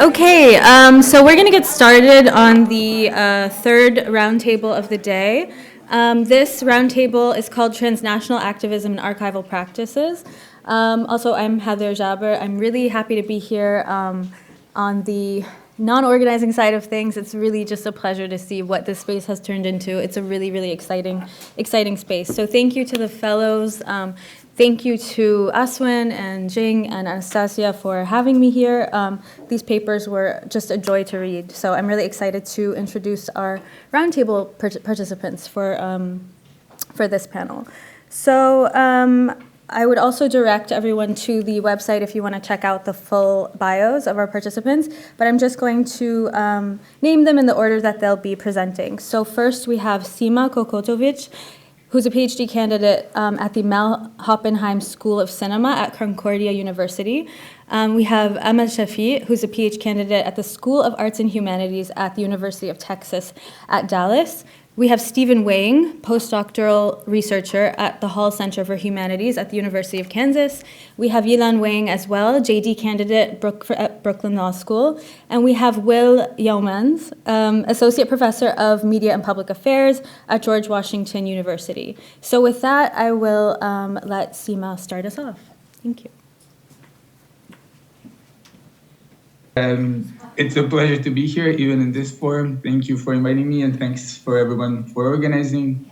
Okay, so we're going to get started on the third roundtable of the day. This roundtable is called Transnational Activism and Archival Practices. Also, I'm Heather Jaber. I'm really happy to be here on the non-organizing side of things. It's really just a pleasure to see what this space has turned into. It's a really, really exciting space. So thank you to the fellows. Thank you to Aswin and Jing and Anastasia for having me here. These papers were just a joy to read. So I'm really excited to introduce our roundtable participants for this panel. So I would also direct everyone to the website if you want to check out the full bios of our participants, but I'm just going to name them in the order that they'll be presenting. So first we have Sima Kokotović, who's a Ph.D. candidate at the Hoppenheim School of Cinema at Concordia University. We have Amal Shafek, who's a Ph.D. candidate at the School of Arts and Humanities at the University of Texas at Dallas. We have Wang, postdoctoral researcher at the Hall Center for Humanities at the University of Kansas. We have Yilan Wang as well, J.D. candidate at Brooklyn Law School. And we have Youmans, associate professor of media and public affairs at George Washington University. So with that, I will let Sima start us off. Thank you. It's a pleasure to be here, even in this forum. Thank you for inviting me, and thanks for everyone for organizing.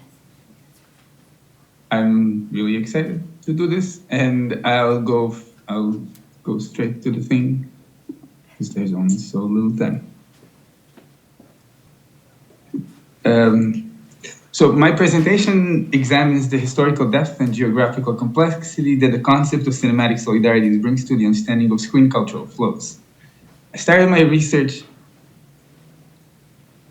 I'm really excited to do this, and I'll go straight to the thing, because there's only so little time. So my presentation examines the historical depth and geographical complexity that the concept of cinematic solidarity brings to the understanding of screen cultural flows. I started my research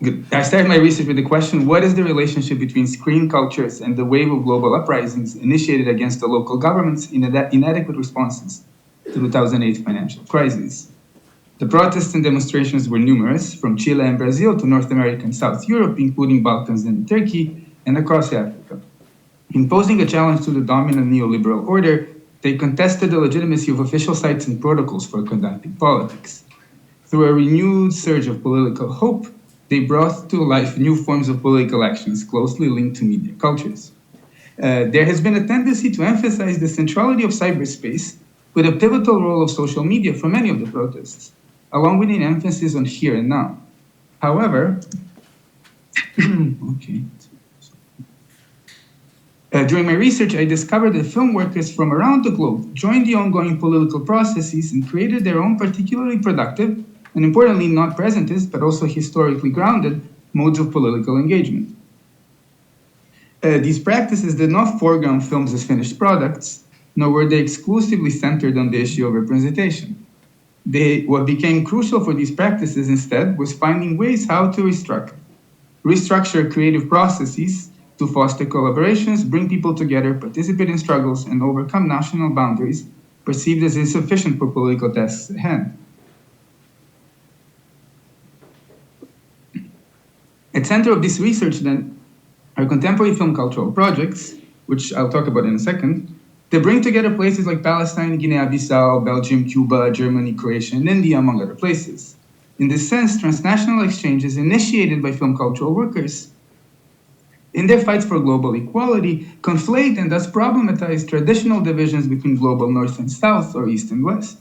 with the question, what is the relationship between screen cultures and the wave of global uprisings initiated against the local governments in inadequate responses to the 2008 financial crisis? The protests and demonstrations were numerous, from Chile and Brazil to North America and South Europe, including Balkans and Turkey, and across Africa. In posing a challenge to the dominant neoliberal order, they contested the legitimacy of official sites and protocols for conducting politics. Through a renewed surge of political hope, they brought to life new forms of political actions closely linked to media cultures. There has been a tendency to emphasize the centrality of cyberspace with a pivotal role of social media for many of the protests, along with an emphasis on here and now. However, during my research, I discovered that film workers from around the globe joined the ongoing political processes and created their own particularly productive and importantly, not presentist, but also historically grounded modes of political engagement. These practices did not foreground films as finished products, nor were they exclusively centered on the issue of representation. What became crucial for these practices instead was finding ways how to restructure creative processes to foster collaborations, bring people together, participate in struggles, and overcome national boundaries perceived as insufficient for political tasks at hand. At the center of this research, then, are contemporary film cultural projects, which I'll talk about in a second. They bring together places like Palestine, Guinea-Bissau, Belgium, Cuba, Germany, Croatia, and India, among other places. In this sense, transnational exchanges initiated by film cultural workers in their fights for global equality conflate and thus problematize traditional divisions between global North and South or East and West.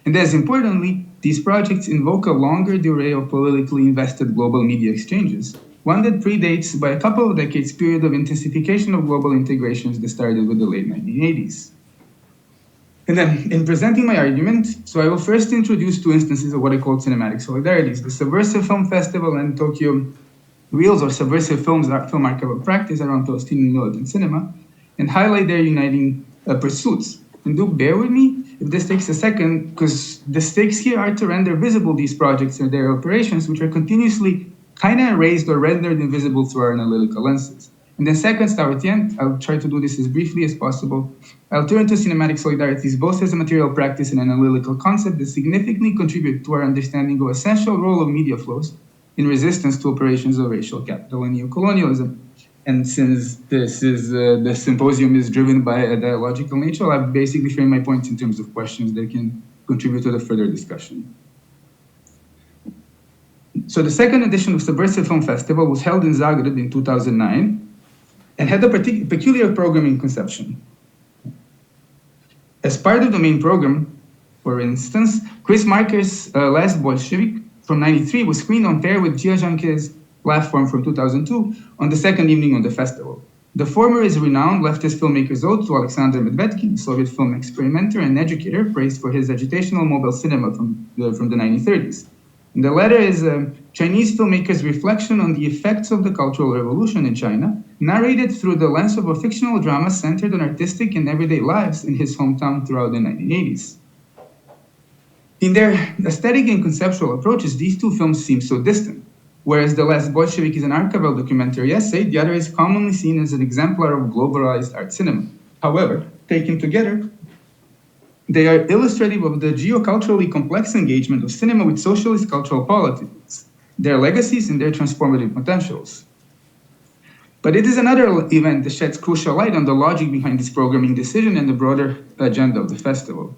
And as importantly, these projects invoke a longer durée of politically invested global media exchanges, one that predates by a couple of decades period of intensification of global integrations that started with the late 1980s. And then, in presenting my argument, so I will first introduce two instances of what I call cinematic solidarities, the Subversive Film Festival and Tokyo Reels, or Subversive Film Archival Practice around Palestinian militant cinema, and highlight their uniting pursuits. And do bear with me if this takes a second, because the stakes here are to render visible these projects and their operations, which are continuously kind of erased or rendered invisible through our analytical lenses. And then second, at the end, I'll try to do this as briefly as possible. I'll turn to cinematic solidarities both as a material practice and an analytical concept that significantly contribute to our understanding of essential role of media flows in resistance to operations of racial capital and neocolonialism. And since this is the symposium is driven by a dialogical nature, I've basically framed my points in terms of questions that can contribute to the further discussion. So the second edition of Subversive Film Festival was held in Zagreb in 2009 and had a peculiar programming conception. As part of the main program, for instance, Chris Marker's Last Bolshevik from '93 was screened on pair with Jia Zhangke's Platform from 2002 on the second evening of the festival. The former is a renowned leftist filmmaker's ode to Alexander Medvedkin, Soviet film experimenter and educator, praised for his agitational mobile cinema from the 1930s. And the latter is a Chinese filmmaker's reflection on the effects of the Cultural Revolution in China, narrated through the lens of a fictional drama centered on artistic and everyday lives in his hometown throughout the 1980s. In their aesthetic and conceptual approaches, these two films seem so distant. Whereas The Last Bolshevik is an archival documentary essay, the other is commonly seen as an exemplar of globalized art cinema. However, taken together, they are illustrative of the geoculturally complex engagement of cinema with socialist cultural politics, their legacies and their transformative potentials. But it is another event that sheds crucial light on the logic behind this programming decision and the broader agenda of the festival.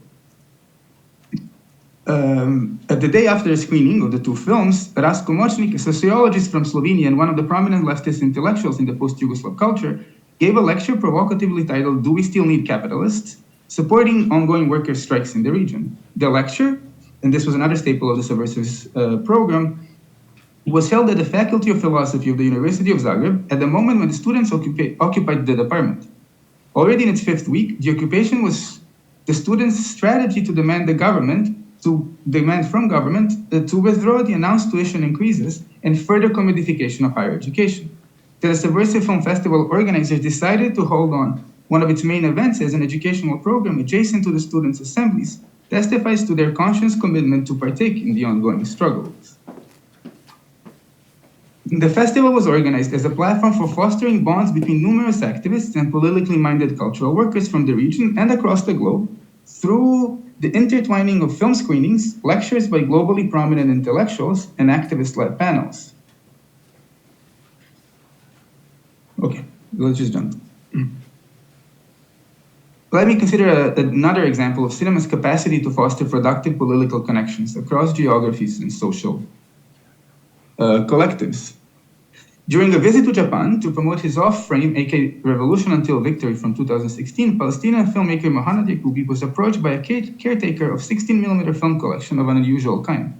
At the day after the screening of the two films, Rastko Močnik, a sociologist from Slovenia and one of the prominent leftist intellectuals in the post-Yugoslav culture, gave a lecture provocatively titled "Do We Still Need Capitalists?" supporting ongoing worker strikes in the region. The lecture, and this was another staple of the Subversives program, was held at the Faculty of Philosophy of the University of Zagreb at the moment when the students occupied the department. Already in its fifth week, the occupation was the students' strategy to demand from government to withdraw the announced tuition increases and further commodification of higher education. The Subversive Film Festival organizers decided to hold on one of its main events as an educational program adjacent to the students' assemblies, testifies to their conscious commitment to partake in the ongoing struggles. The festival was organized as a platform for fostering bonds between numerous activists and politically minded cultural workers from the region and across the globe through the intertwining of film screenings, lectures by globally prominent intellectuals, and activist-led panels. Okay, let's just jump. Let me consider another example of cinema's capacity to foster productive political connections across geographies and social collectives. During a visit to Japan to promote his off-frame, aka Revolution Until Victory from 2016, Palestinian filmmaker Mohammad Yacoubi was approached by a caretaker of 16mm film collection of an unusual kind.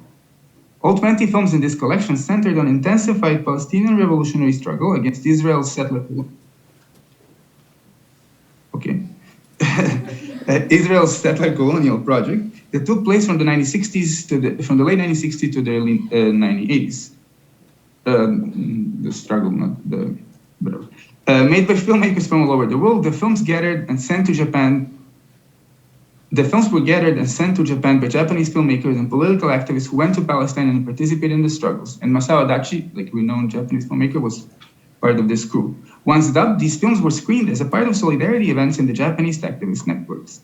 All 20 films in this collection centered on intensified Palestinian revolutionary struggle against Israel's settler Israel's settler colonial project that took place from the late 1960s to the early 1980s. The struggle, not the whatever. Made by filmmakers from all over the world, the films were gathered and sent to Japan by Japanese filmmakers and political activists who went to Palestine and participated in the struggles. And Masao Adachi, like renowned Japanese filmmaker, was part of this crew. Once dubbed, these films were screened as a part of solidarity events in the Japanese activist networks.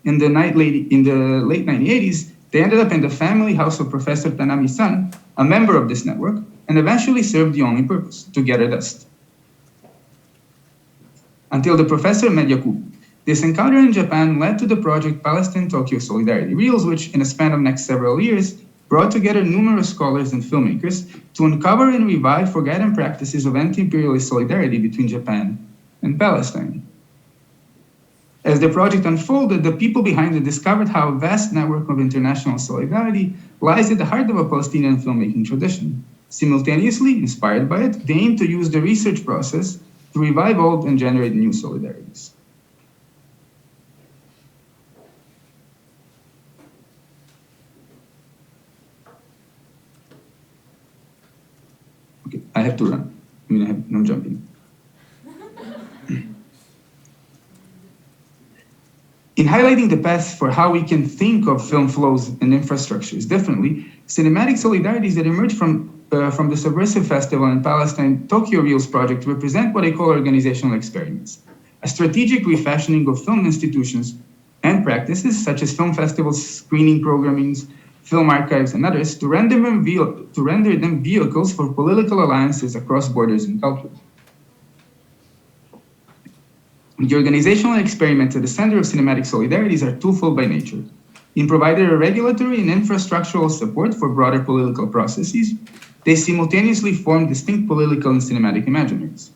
In the late 1980s, they ended up in the family house of Professor Tanami's son, a member of this network, and eventually served the only purpose, to gather dust. Until the professor met Yacoubi. This encounter in Japan led to the project Palestine-Tokyo Solidarity Reels, which in a span of next several years, brought together numerous scholars and filmmakers to uncover and revive forgotten practices of anti-imperialist solidarity between Japan and Palestine. As the project unfolded, the people behind it discovered how a vast network of international solidarity lies at the heart of a Palestinian filmmaking tradition. Simultaneously, inspired by it, they aim to use the research process to revive old and generate new solidarities. Okay, I have to run. I have no jumping. In highlighting the path for how we can think of film flows and infrastructures differently, cinematic solidarities that emerge from the Subversive Festival and Palestine Tokyo Reels project represent what I call organizational experiments, a strategic refashioning of film institutions and practices such as film festivals, screening programmings, film archives, and others to render them vehicles for political alliances across borders and cultures. The organizational experiments at the center of cinematic solidarities are twofold by nature. In providing a regulatory and infrastructural support for broader political processes, they simultaneously form distinct political and cinematic imaginaries.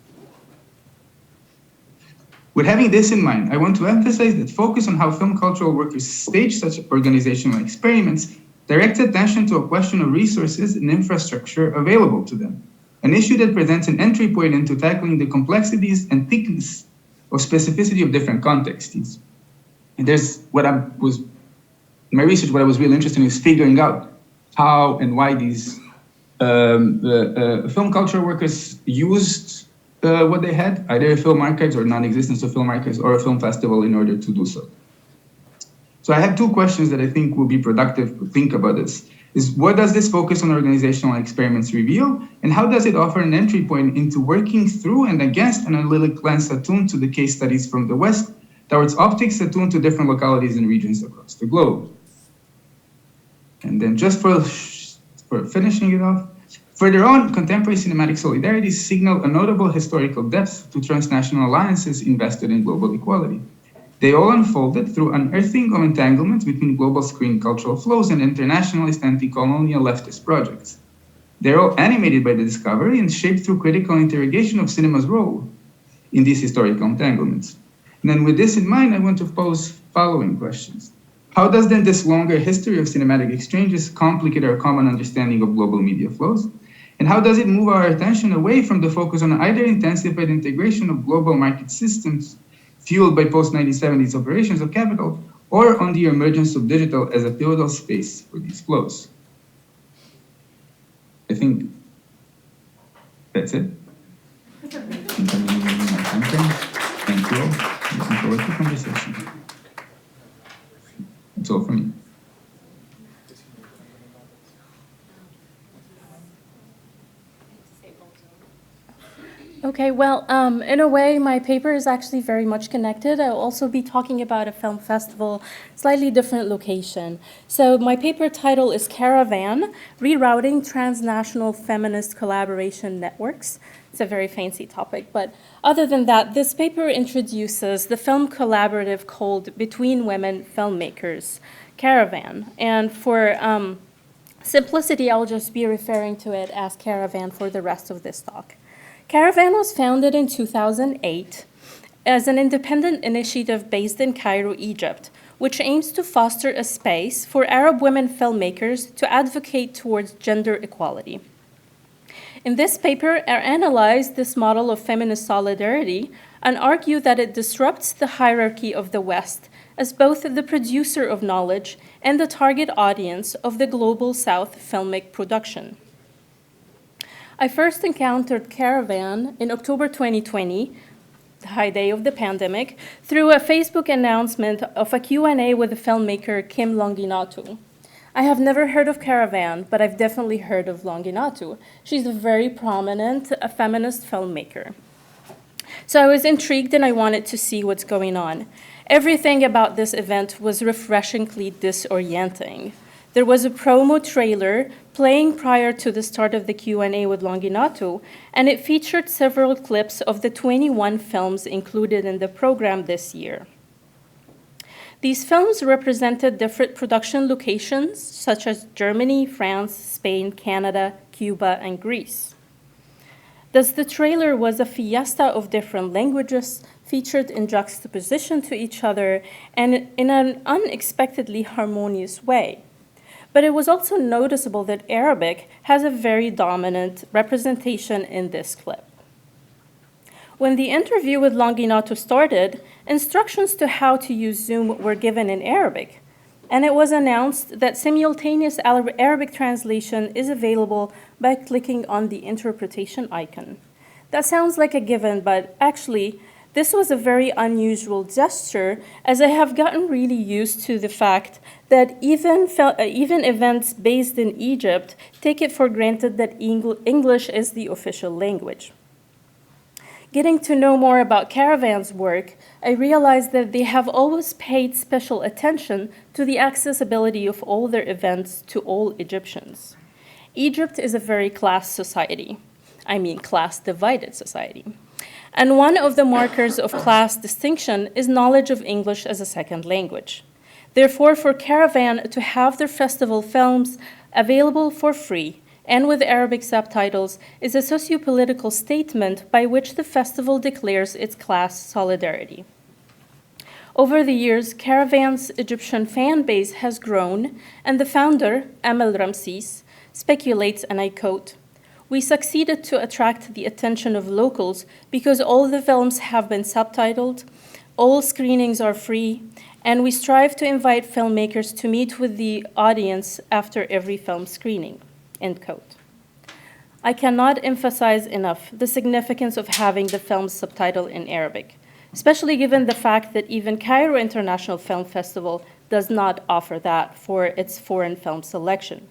With having this in mind, I want to emphasize that focus on how film cultural workers stage such organizational experiments directs attention to a question of resources and infrastructure available to them, an issue that presents an entry point into tackling the complexities and thickness of specificity of different contexts. And there's in my research, what I was really interested in is figuring out how and why these film cultural workers used what they had, either film archives or non-existence of film archives or a film festival in order to do so. So I have two questions that I think will be productive to think about this. Is what does this focus on organizational experiments reveal? And how does it offer an entry point into working through and against an analytic lens attuned to the case studies from the West towards optics attuned to different localities and regions across the globe? And then just for finishing it off, further on, contemporary cinematic solidarities signal a notable historical depth to transnational alliances invested in global equality. They all unfolded through unearthing of entanglements between global screen cultural flows and internationalist anti-colonial leftist projects. They're all animated by the discovery and shaped through critical interrogation of cinema's role in these historical entanglements. And then with this in mind, I want to pose following questions. How does then this longer history of cinematic exchanges complicate our common understanding of global media flows? And how does it move our attention away from the focus on either intensified integration of global market systems fueled by post-1970s operations of capital, or on the emergence of digital as a pivotal space for these flows? I think that's it. Thank you all. Looking forward to the conversation. That's all from me. Okay, well, in a way, my paper is actually very much connected. I'll also be talking about a film festival, slightly different location. So my paper title is Caravan, Rerouting Transnational Feminist Collaboration Networks. It's a very fancy topic, but other than that, this paper introduces the film collaborative called Between Women Filmmakers, Caravan. And for simplicity, I'll just be referring to it as Caravan for the rest of this talk. Caravan was founded in 2008 as an independent initiative based in Cairo, Egypt, which aims to foster a space for Arab women filmmakers to advocate towards gender equality. In this paper, I analyzed this model of feminist solidarity and argue that it disrupts the hierarchy of the West as both the producer of knowledge and the target audience of the Global South filmic production. I first encountered Caravan in October 2020, the high day of the pandemic, through a Facebook announcement of a Q&A with the filmmaker Kim Longinatu. I have never heard of Caravan, but I've definitely heard of Longinatu. She's a very prominent feminist filmmaker. So I was intrigued and I wanted to see what's going on. Everything about this event was refreshingly disorienting. There was a promo trailer playing prior to the start of the Q&A with Longinatu, and it featured several clips of the 21 films included in the program this year. These films represented different production locations, such as Germany, France, Spain, Canada, Cuba, and Greece. Thus, the trailer was a fiesta of different languages featured in juxtaposition to each other and in an unexpectedly harmonious way. But it was also noticeable that Arabic has a very dominant representation in this clip. When the interview with Longinatu started, instructions to how to use Zoom were given in Arabic, and it was announced that simultaneous Arabic translation is available by clicking on the interpretation icon. That sounds like a given, but actually, this was a very unusual gesture, as I have gotten really used to the fact that even events based in Egypt take it for granted that English is the official language. Getting to know more about Caravan's work, I realized that they have always paid special attention to the accessibility of all their events to all Egyptians. Egypt is a very class-divided society. And one of the markers of class distinction is knowledge of English as a second language. Therefore, for Caravan to have their festival films available for free and with Arabic subtitles, is a socio-political statement by which the festival declares its class solidarity. Over the years, Caravan's Egyptian fan base has grown, and the founder, Amal Ramses, speculates, and I quote, "We succeeded to attract the attention of locals because all the films have been subtitled, all screenings are free, and we strive to invite filmmakers to meet with the audience after every film screening," end quote. I cannot emphasize enough the significance of having the films subtitled in Arabic, especially given the fact that even Cairo International Film Festival does not offer that for its foreign film selection.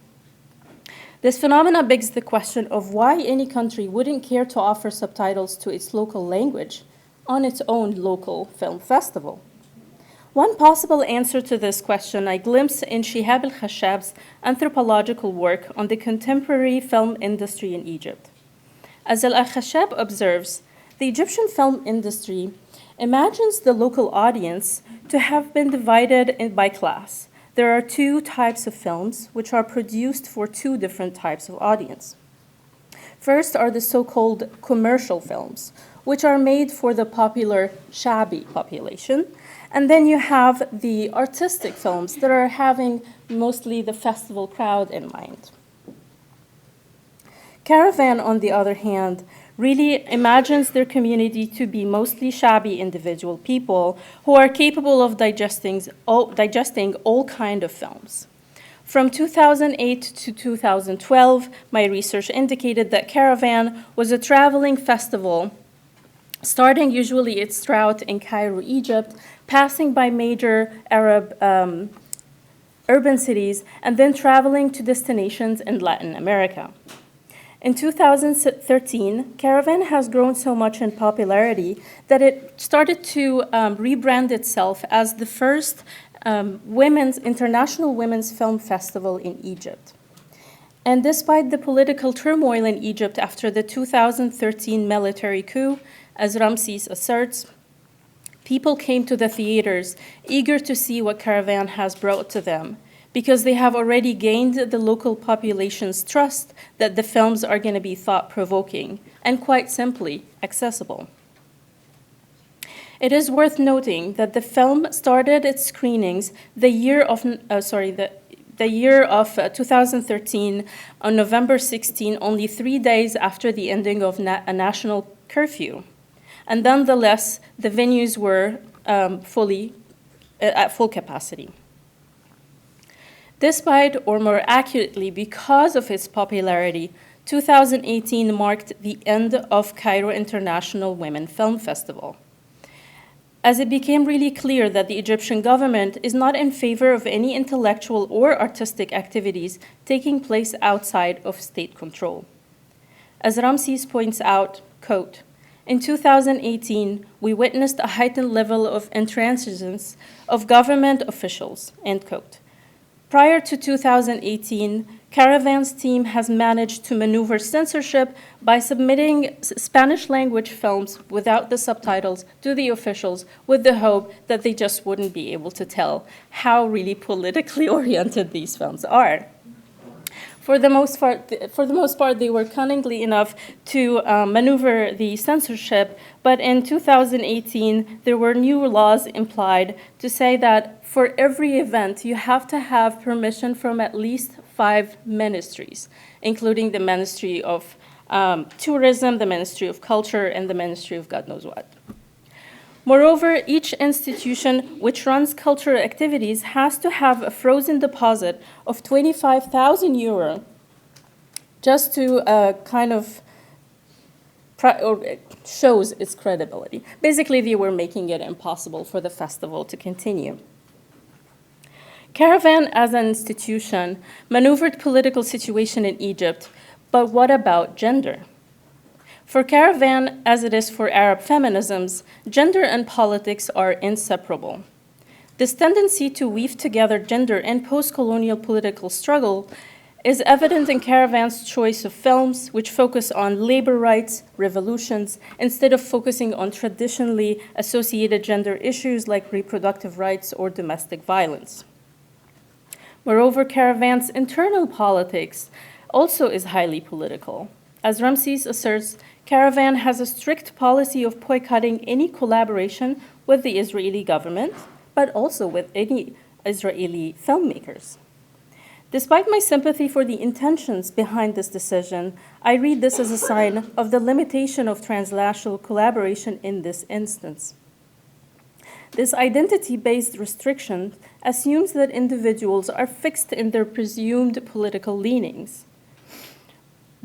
This phenomena begs the question of why any country wouldn't care to offer subtitles to its local language on its own local film festival. One possible answer to this question I glimpse in Shihab al-Khashab's anthropological work on the contemporary film industry in Egypt. As al-Khashab observes, the Egyptian film industry imagines the local audience to have been divided by class. There are two types of films which are produced for two different types of audience. First are the so-called commercial films, which are made for the popular Shabi population. And then you have the artistic films that are having mostly the festival crowd in mind. Caravan, on the other hand, really imagines their community to be mostly Shabi individual people who are capable of digesting all kinds of films. From 2008 to 2012, my research indicated that Caravan was a traveling festival, starting usually its route in Cairo, Egypt, passing by major Arab urban cities, and then traveling to destinations in Latin America. In 2013, Caravan has grown so much in popularity that it started to rebrand itself as the first international women's film festival in Egypt. And despite the political turmoil in Egypt after the 2013 military coup, as Ramses asserts, people came to the theaters eager to see what Caravan has brought to them, because they have already gained the local population's trust that the films are going to be thought-provoking and, quite simply, accessible. It is worth noting that the film started its screenings the year of 2013 on November 16, only 3 days after the ending of a national curfew. And nonetheless, the venues were at full capacity. Despite, or more accurately, because of its popularity, 2018 marked the end of Cairo International Women Film Festival, as it became really clear that the Egyptian government is not in favor of any intellectual or artistic activities taking place outside of state control. As Ramses points out, quote, "In 2018, we witnessed a heightened level of intransigence of government officials," end quote. Prior to 2018, Caravan's team has managed to maneuver censorship by submitting Spanish-language films without the subtitles to the officials with the hope that they just wouldn't be able to tell how really politically oriented these films are. For the most part, they were cunningly enough to maneuver the censorship, but in 2018, there were new laws implied to say that for every event, you have to have permission from at least 5 ministries, including the Ministry of Tourism, the Ministry of Culture, and the Ministry of God knows what. Moreover, each institution which runs cultural activities has to have a frozen deposit of 25,000 euro just to shows its credibility. Basically, they were making it impossible for the festival to continue. Caravan, as an institution, maneuvered political situation in Egypt, but what about gender? For Caravan, as it is for Arab feminisms, gender and politics are inseparable. This tendency to weave together gender and post-colonial political struggle is evident in Caravan's choice of films, which focus on labor rights, revolutions, instead of focusing on traditionally associated gender issues like reproductive rights or domestic violence. Moreover, Caravan's internal politics also is highly political. As Ramses asserts, Caravan has a strict policy of boycotting any collaboration with the Israeli government, but also with any Israeli filmmakers. Despite my sympathy for the intentions behind this decision, I read this as a sign of the limitation of transnational collaboration in this instance. This identity-based restriction assumes that individuals are fixed in their presumed political leanings.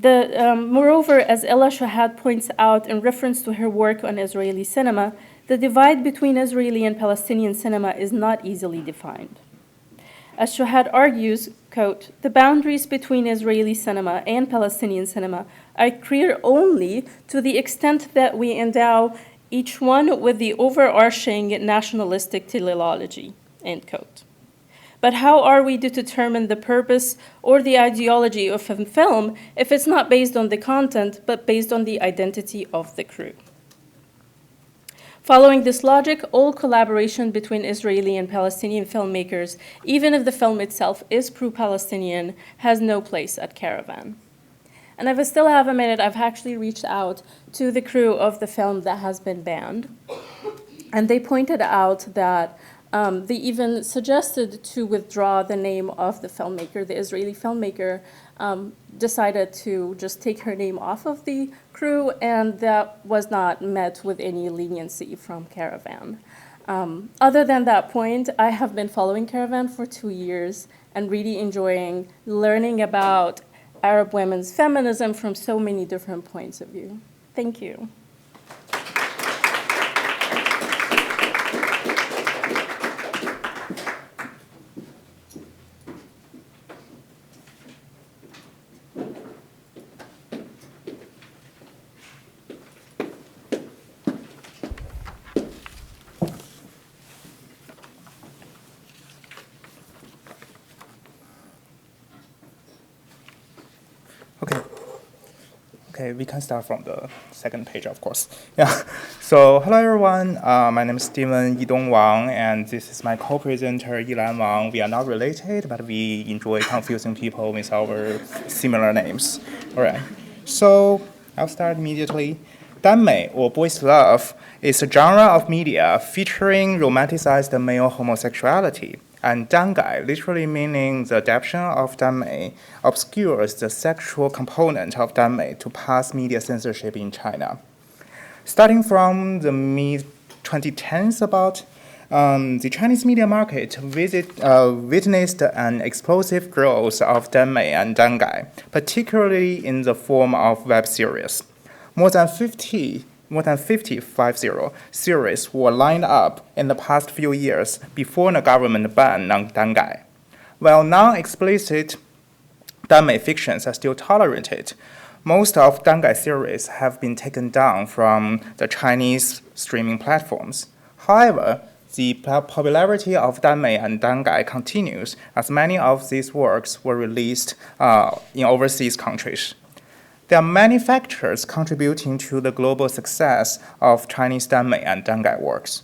Moreover, as Ella Shahad points out in reference to her work on Israeli cinema, the divide between Israeli and Palestinian cinema is not easily defined. As Shahad argues, quote, the boundaries between Israeli cinema and Palestinian cinema are clear only to the extent that we endow each one with the overarching nationalistic teleology, end quote. But how are we to determine the purpose or the ideology of a film if it's not based on the content, but based on the identity of the crew? Following this logic, all collaboration between Israeli and Palestinian filmmakers, even if the film itself is pro-Palestinian, has no place at Caravan. And if I still have a minute, I've actually reached out to the crew of the film that has been banned. And they pointed out that they even suggested to withdraw the name of the filmmaker. The Israeli filmmaker decided to just take her name off of the crew, and that was not met with any leniency from Caravan. Other than that point, I have been following Caravan for 2 years and really enjoying learning about Arab women's feminism from so many different points of view. Thank you. Okay, we can start from the second page, of course. Yeah. So, hello everyone. My name is Steven Yidong Wang, and this is my co-presenter Yilan Wang. We are not related, but we enjoy confusing people with our similar names. All right. So, I'll start immediately. Danmei, or boys' love, is a genre of media featuring romanticized male homosexuality. And dangai, literally meaning the adaptation of danmei, obscures the sexual component of danmei to pass media censorship in China. Starting from the mid-2010s about, the Chinese media market witnessed an explosive growth of danmei and dangai, particularly in the form of web series. More than 50 series were lined up in the past few years before the government ban on dangai. While non-explicit danmei fictions are still tolerated, most of dangai series have been taken down from the Chinese streaming platforms. However, the popularity of danmei and dangai continues as many of these works were released in overseas countries. There are many factors contributing to the global success of Chinese danmei and dangai works.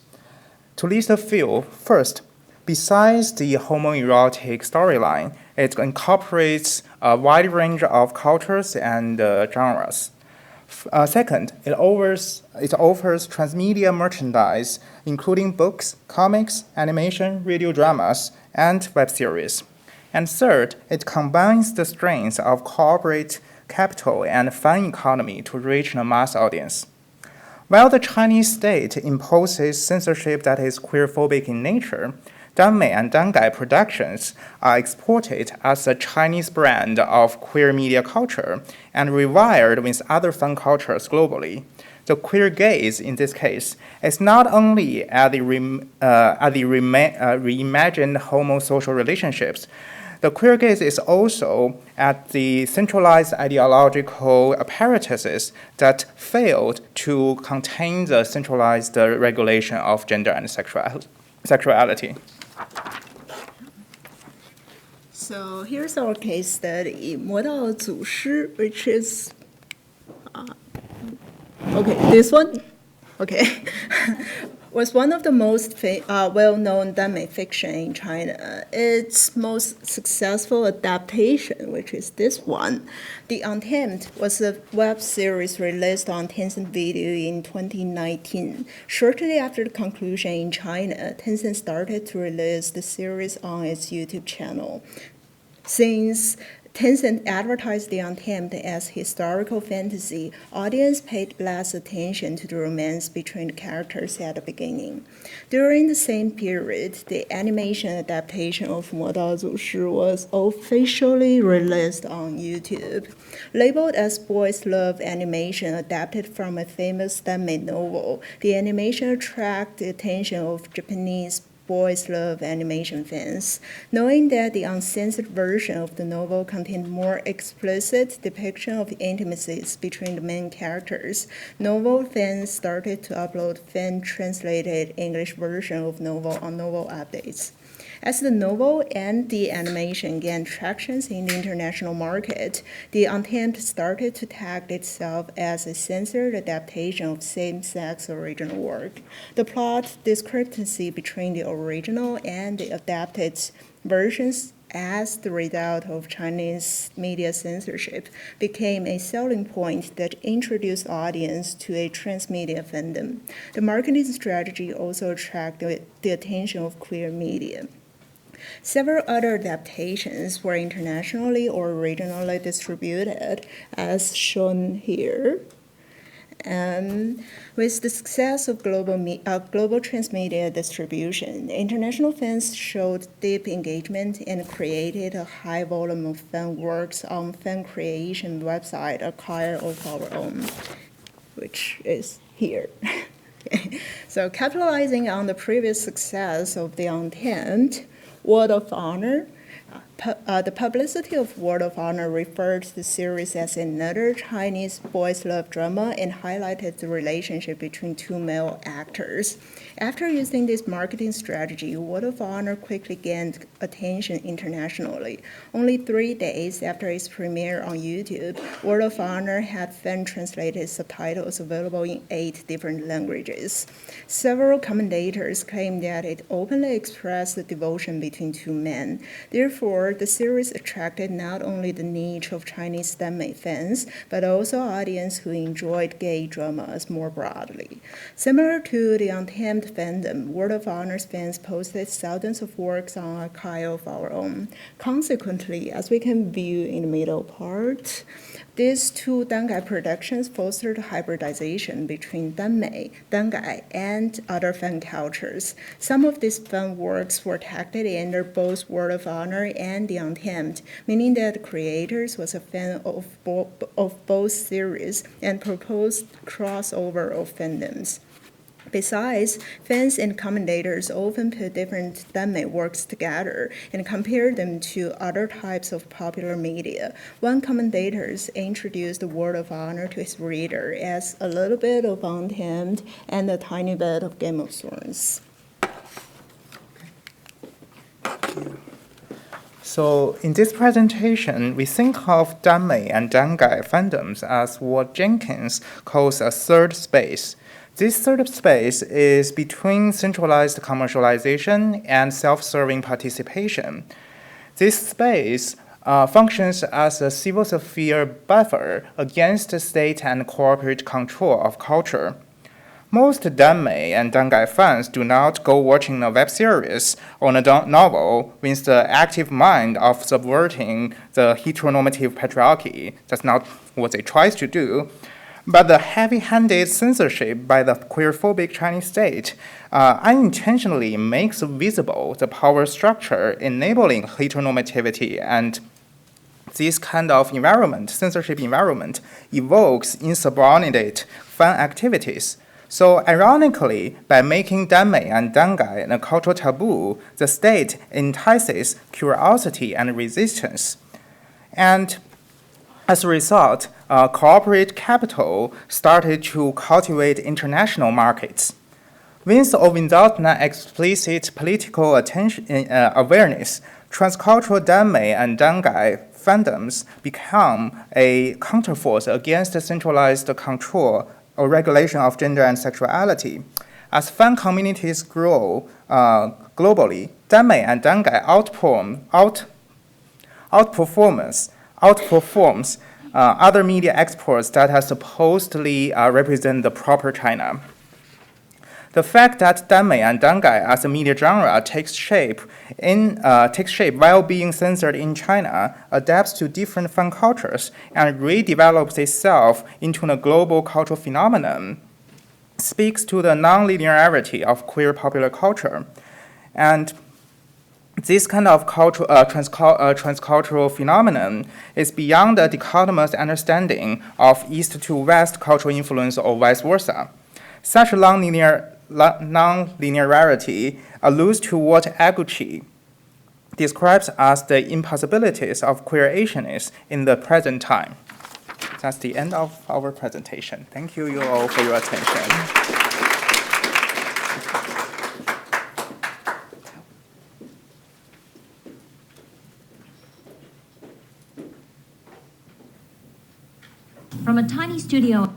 To list a few, first, besides the homoerotic storyline, it incorporates a wide range of cultures and genres. Second, it offers transmedia merchandise, including books, comics, animation, radio dramas, and web series. And third, it combines the strengths of corporate capital and fan economy to reach the mass audience. While the Chinese state imposes censorship that is queerphobic in nature, danmei and dangai productions are exported as a Chinese brand of queer media culture and rewired with other fan cultures globally. The queer gaze, in this case, is not only at the reimagined homosocial relationships. The queer gaze is also at the centralized ideological apparatuses that failed to contain the centralized regulation of gender and sexuality. So here's our case study, 魔道祖师, which is, okay, this one, okay. was one of the most well-known Danmei fiction in China. Its most successful adaptation, which is this one, The Untamed, was a web series released on Tencent Video in 2019. Shortly after the conclusion in China, Tencent started to release the series on its YouTube channel. Since Tencent advertised The Untamed as historical fantasy, audience paid less attention to the romance between the characters at the beginning. During the same period, the animation adaptation of 魔道祖师 was officially released on YouTube. Labeled as boys' love animation adapted from a famous Danmei novel, the animation attracted the attention of Japanese boys love animation fans. Knowing that the uncensored version of the novel contained more explicit depiction of intimacies between the main characters, novel fans started to upload fan-translated English version of novel on novel updates. As the novel and the animation gained traction in the international market, The Untamed started to tag itself as a censored adaptation of same-sex original work. The plot discrepancy between the original and the adapted versions as the result of Chinese media censorship became a selling point that introduced audience to a transmedia fandom. The marketing strategy also attracted the attention of queer media. Several other adaptations were internationally or regionally distributed, as shown here. With the success of global transmedia distribution, international fans showed deep engagement and created a high volume of fan works on fan creation website Archive of Our Own, which is here. So capitalizing on the previous success of The Untamed, Word of Honor. The publicity of Word of Honor referred to the series as another Chinese boys' love drama and highlighted the relationship between two male actors. After using this marketing strategy, Word of Honor quickly gained attention internationally. Only 3 days after its premiere on YouTube, Word of Honor had fan-translated subtitles available in 8 different languages. Several commentators claimed that it openly expressed the devotion between two men. Therefore, the series attracted not only the niche of Chinese Danmei fans, but also audience who enjoyed gay dramas more broadly. Similar to the Untamed fandom, Word of Honor's fans posted thousands of works on Archive of Our Own. Consequently, as we can view in the middle part, these two Dangai productions fostered hybridization between Danmei, Dangai, and other fan cultures. Some of these fan works were tagged under both Word of Honor and The Untamed, meaning that the creators was a fan of both series and proposed crossover of fandoms. Besides, fans and commentators often put different Danmei works together and compare them to other types of popular media. One commentator introduced the Word of Honor to his reader as a little bit of Untamed and a tiny bit of Game of Thrones. So in this presentation, we think of Danmei and Dangai fandoms as what Jenkins calls a third space. This third space is between centralized commercialization and self-serving participation. This space functions as a civil sphere buffer against state and corporate control of culture. Most Danmei and Dangai fans do not go watching a web series or a novel with the active mind of subverting the heteronormative patriarchy. That's not what they try to do. But the heavy-handed censorship by the queerphobic Chinese state unintentionally makes visible the power structure enabling heteronormativity, and this kind of environment, censorship environment, evokes insubordinate fan activities. So ironically, by making Danmei and Dangai a cultural taboo, the state entices curiosity and resistance. And as a result, corporate capital started to cultivate international markets. With or without explicit political awareness, transcultural Danmei and Dangai fandoms become a counterforce against centralized control or regulation of gender and sexuality. As fan communities grow globally, Danmei and Dangai outperforms other media exports that are supposedly represent the proper China. The fact that Danmei and Dangai as a media genre takes shape while being censored in China, adapts to different fan cultures, and redevelops itself into a global cultural phenomenon, speaks to the non-linearity of queer popular culture. And this kind of transcultural phenomenon is beyond the dichotomous understanding of East to West cultural influence or vice versa. Such non-linearity alludes to what Aguchi describes as the impossibilities of queer Asianists in the present time. That's the end of our presentation. Thank you all for your attention. From a tiny studio.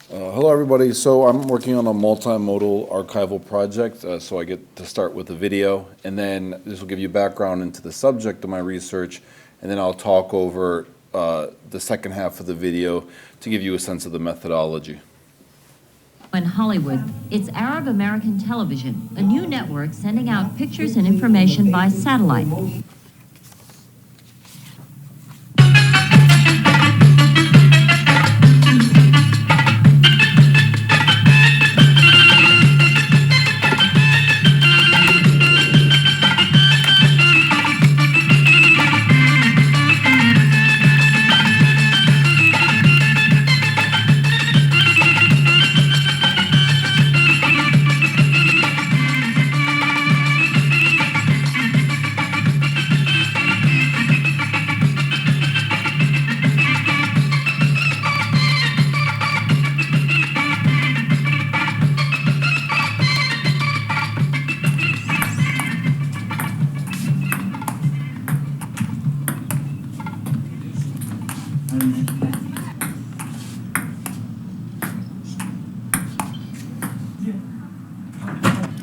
Hello, everybody. So I'm working on a multimodal archival project, so I get to start with a video, and then this will give you background into the subject of my research, and then I'll talk over the second half of the video to give you a sense of the methodology. In Hollywood, it's Arab American Television, a new network sending out pictures and information by satellite.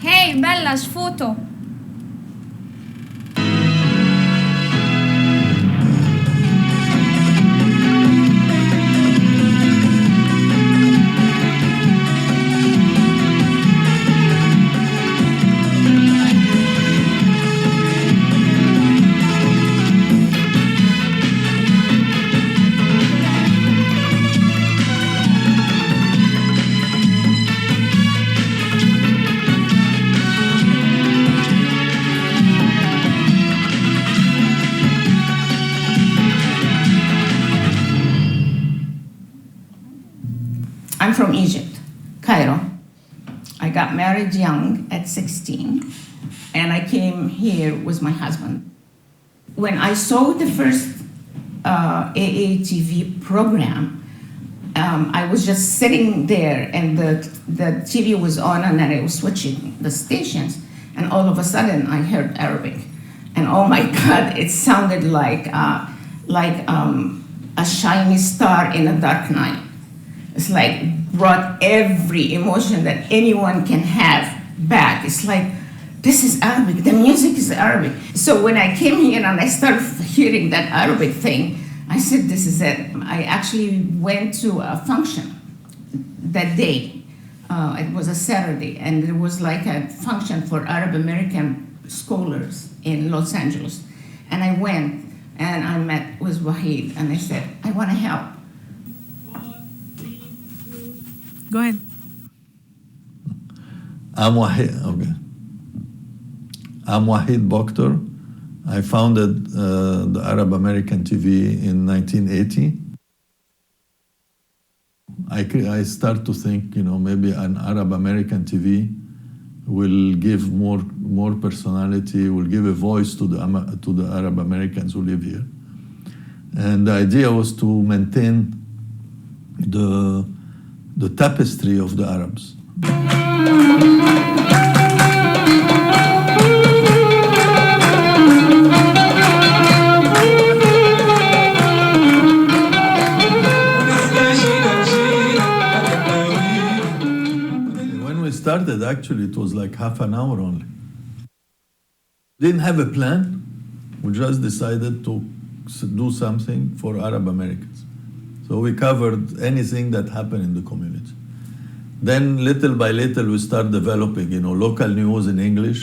Hey, bella, sfoto! I'm from Egypt, Cairo. I got married young at 16, and I came here with my husband. When I saw the first AATV program, I was just sitting there, and the TV was on, and then I was switching the stations, and all of a sudden I heard Arabic, and oh my God, it sounded like a shiny star in a dark night. It's like brought every emotion that anyone can have back. It's like, this is Arabic, the music is Arabic. So when I came here and I started hearing that Arabic thing, I said, this is it. I actually went to a function that day. It was a Saturday, and it was like a function for Arab American scholars in Los Angeles. And I went, and I met with Wahid, and I said, I want to help. Go ahead. I'm Wahid, okay. I'm Wahid Bokhtar. I founded the Arab American TV in 1980. I start to think, maybe an Arab American TV will give more personality, will give a voice to the Arab Americans who live here. And the idea was to maintain the tapestry of the Arabs. actually it was like half an hour only. Didn't have a plan. We just decided to do something for Arab Americans. So we covered anything that happened in the community. Then little by little we start developing, local news in English.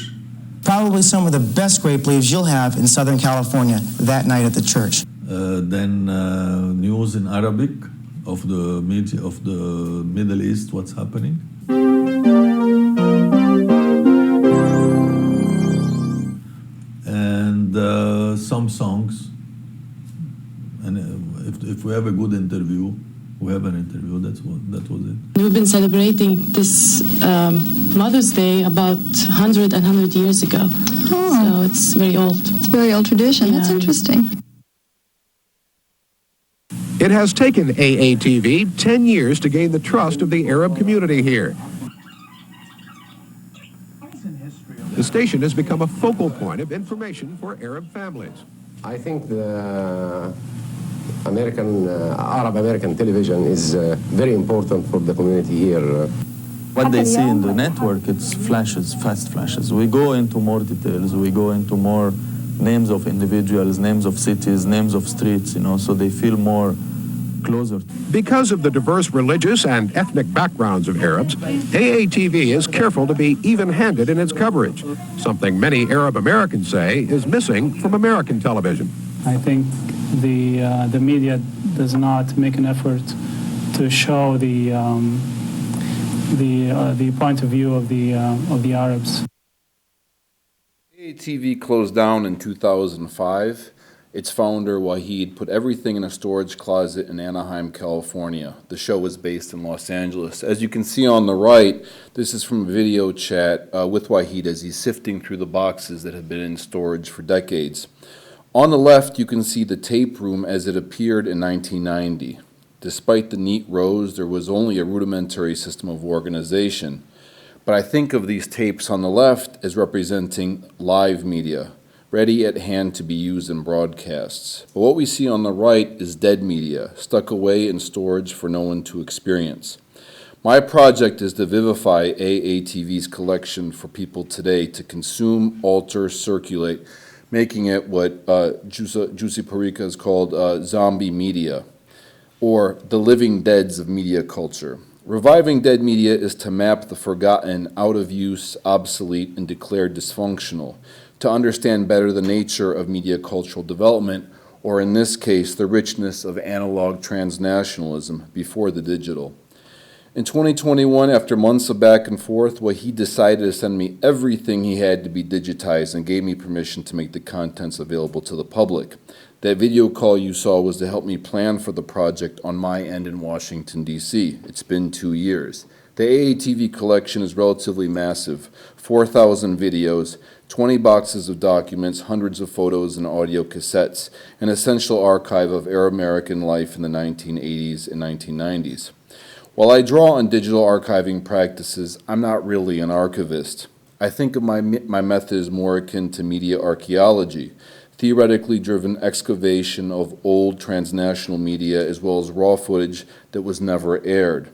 Probably some of the best grape leaves you'll have in Southern California that night at the church. Then news in Arabic of the Middle East, what's happening. And some songs. And if we have a good interview, we have an interview. That was it. We've been celebrating this Mother's Day about 100 years ago. Oh. So it's very old. It's a very old tradition. Yeah. That's interesting. It has taken AATV 10 years to gain the trust of the Arab community here. The station has become a focal point of information for Arab families. I think the Arab American television is very important for the community here. What they see in the network, it's flashes, fast flashes. We go into more details, we go into more names of individuals, names of cities, names of streets, so they feel more closer. Because of the diverse religious and ethnic backgrounds of Arabs, AATV is careful to be even-handed in its coverage, something many Arab Americans say is missing from American television. I think the media does not make an effort to show the point of view of the Arabs. AATV closed down in 2005. Its founder, Wahid, put everything in a storage closet in Anaheim, California. The show was based in Los Angeles. As you can see on the right, this is from a video chat with Wahid as he's sifting through the boxes that have been in storage for decades. On the left, you can see the tape room as it appeared in 1990. Despite the neat rows, there was only a rudimentary system of organization. But I think of these tapes on the left as representing live media, ready at hand to be used in broadcasts. But what we see on the right is dead media, stuck away in storage for no one to experience. My project is to vivify AATV's collection for people today to consume, alter, circulate, making it what Juicy Parika has called zombie media, or the living deads of media culture. Reviving dead media is to map the forgotten, out of use, obsolete, and declared dysfunctional, to understand better the nature of media cultural development, or in this case, the richness of analog transnationalism before the digital. In 2021, after months of back and forth, Wahid decided to send me everything he had to be digitized and gave me permission to make the contents available to the public. That video call you saw was to help me plan for the project on my end in Washington, D.C. It's been 2 years. The AATV collection is relatively massive, 4,000 videos, 20 boxes of documents, hundreds of photos and audio cassettes, an essential archive of Arab American life in the 1980s and 1990s. While I draw on digital archiving practices, I'm not really an archivist. I think of my method as more akin to media archaeology, theoretically driven excavation of old transnational media as well as raw footage that was never aired.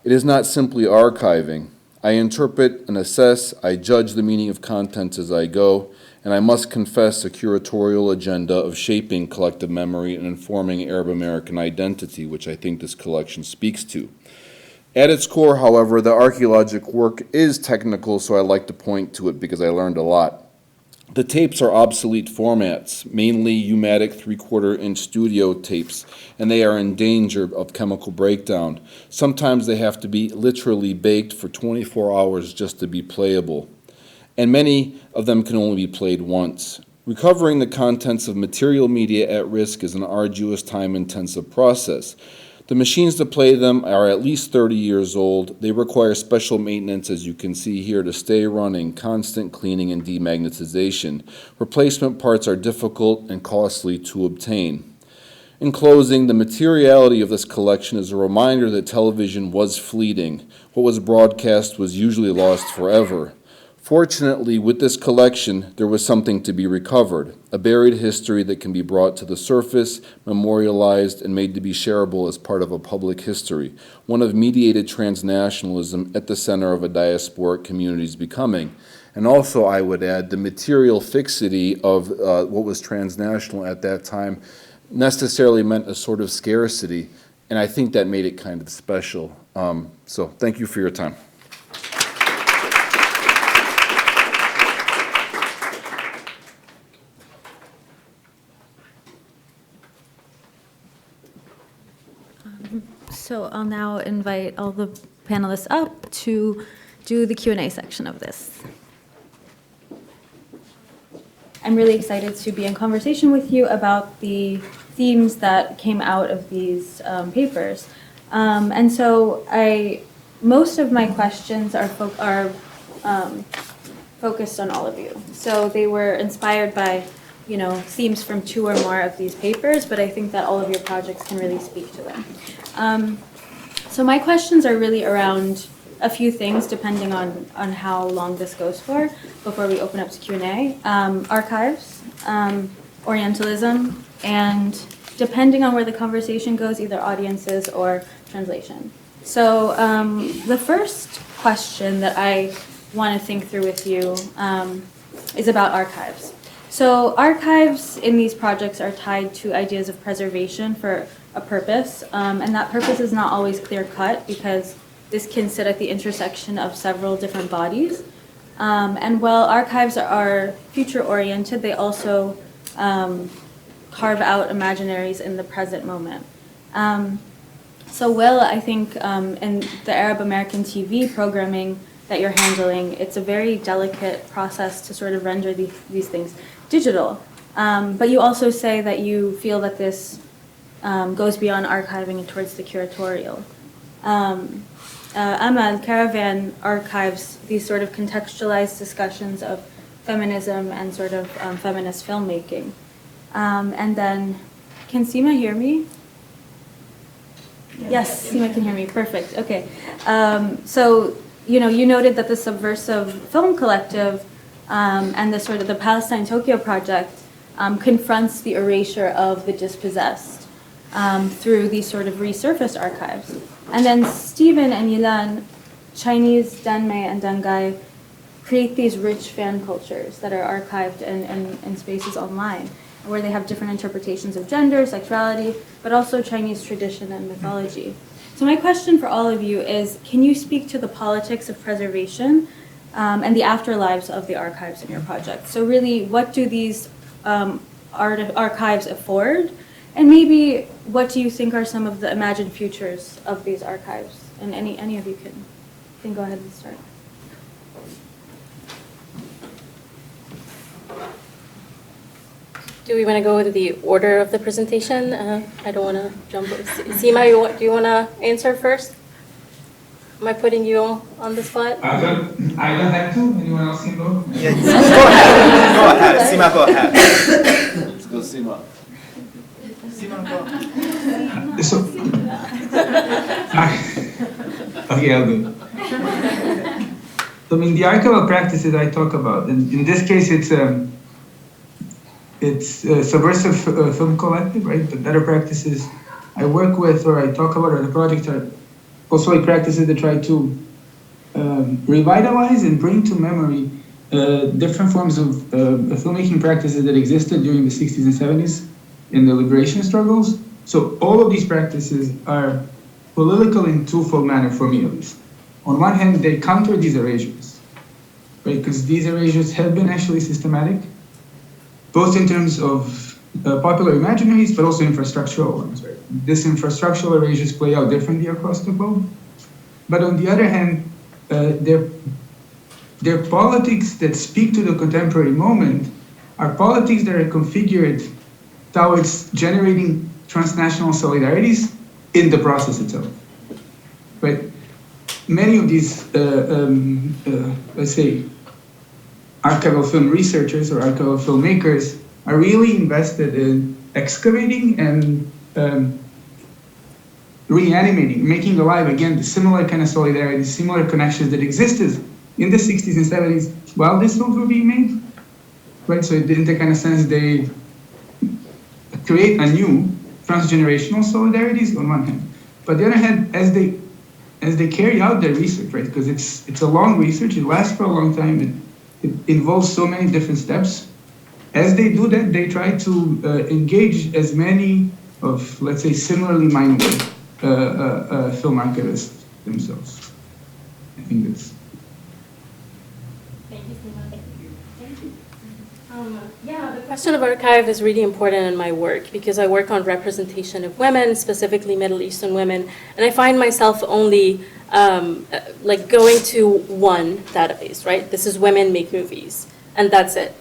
It is not simply archiving. I interpret and assess, I judge the meaning of content as I go, and I must confess a curatorial agenda of shaping collective memory and informing Arab American identity, which I think this collection speaks to. At its core, however, the archaeologic work is technical, so I like to point to it because I learned a lot. The tapes are obsolete formats, mainly U-matic 3/4-inch studio tapes, and they are in danger of chemical breakdown. Sometimes they have to be literally baked for 24 hours just to be playable. And many of them can only be played once. Recovering the contents of material media at risk is an arduous, time-intensive process. The machines to play them are at least 30 years old. They require special maintenance, as you can see here, to stay running, constant cleaning and demagnetization. Replacement parts are difficult and costly to obtain. In closing, the materiality of this collection is a reminder that television was fleeting. What was broadcast was usually lost forever. Fortunately, with this collection, there was something to be recovered, a buried history that can be brought to the surface, memorialized, and made to be shareable as part of a public history, one of mediated transnationalism at the center of a diasporic community's becoming. And also, I would add, the material fixity of what was transnational at that time necessarily meant a sort of scarcity, and I think that made it kind of special. So thank you for your time. So I'll now invite all the panelists up to do the Q&A section of this. I'm really excited to be in conversation with you about the themes that came out of these papers. And so most of my questions are focused on all of you. So they were inspired by, themes from 2 or more of these papers, but I think that all of your projects can really speak to them. So my questions are really around a few things, depending on how long this goes for, before we open up to Q&A. Archives, Orientalism, and depending on where the conversation goes, either audiences or translation. So the first question that I want to think through with you is about archives. So archives in these projects are tied to ideas of preservation for a purpose, and that purpose is not always clear-cut because this can sit at the intersection of several different bodies. And while archives are future-oriented, they also carve out imaginaries in the present moment. So Will, I think in the Arab American TV programming that you're handling, it's a very delicate process to sort of render these things digital. But you also say that you feel that this goes beyond archiving and towards the curatorial. Amal, Caravan archives these sort of contextualized discussions of feminism and sort of feminist filmmaking. And then, can Sima hear me? Yes, Sima can hear me. Perfect. Okay. So, you noted that the Subversive Film Collective and the sort of the Palestine Tokyo Project confronts the erasure of the dispossessed through these sort of resurfaced archives. And then Stephen and Yilan, Chinese Danmei and Dangai, create these rich fan cultures that are archived in spaces online, where they have different interpretations of gender, sexuality, but also Chinese tradition and mythology. So my question for all of you is, can you speak to the politics of preservation and the afterlives of the archives in your project? So really, what do these archives afford? And maybe, what do you think are some of the imagined futures of these archives? And any of you can go ahead and start. Do we want to go with the order of the presentation? I don't want to jump. Sima, do you want to answer first? Am I putting you on the spot? I don't have to. Anyone else can go? Yeah, go ahead. Sima, go ahead. Let's go, Sima. Sima, go. So, okay, I'll go. So, I mean, the archival practices I talk about, and in this case, it's Subversive Film Collective, right? But other practices I work with or I talk about or the projects are also like practices that try to revitalize and bring to memory different forms of filmmaking practices that existed during the 60s and 70s in the liberation struggles. So all of these practices are political in twofold manner for me at least. On one hand, they counter these erasures, right? Because these erasures have been actually systematic, both in terms of popular imaginaries, but also infrastructural ones, right? These infrastructural erasures play out differently across the globe. But on the other hand, they're politics that speak to the contemporary moment are politics that are configured towards generating transnational solidarities in the process itself, right? Many of these, let's say, archival film researchers or archival filmmakers are really invested in excavating and reanimating, making alive again the similar kind of solidarity, similar connections that existed in the 60s and 70s while these films were being made, right? So in the kind of sense, they create a new transgenerational solidarities on one hand, but on the other hand, as they carry out their research, right? Because it's a long research, it lasts for a long time, it involves so many different steps. As they do that, they try to engage as many of, let's say, similarly minded film archivists themselves. I think that's. Thank you, Sima. Thank you. Yeah, the question of archive is really important in my work because I work on representation of women, specifically Middle Eastern women, and I find myself only like going to one database, right? This is Women Make Movies, and that's it.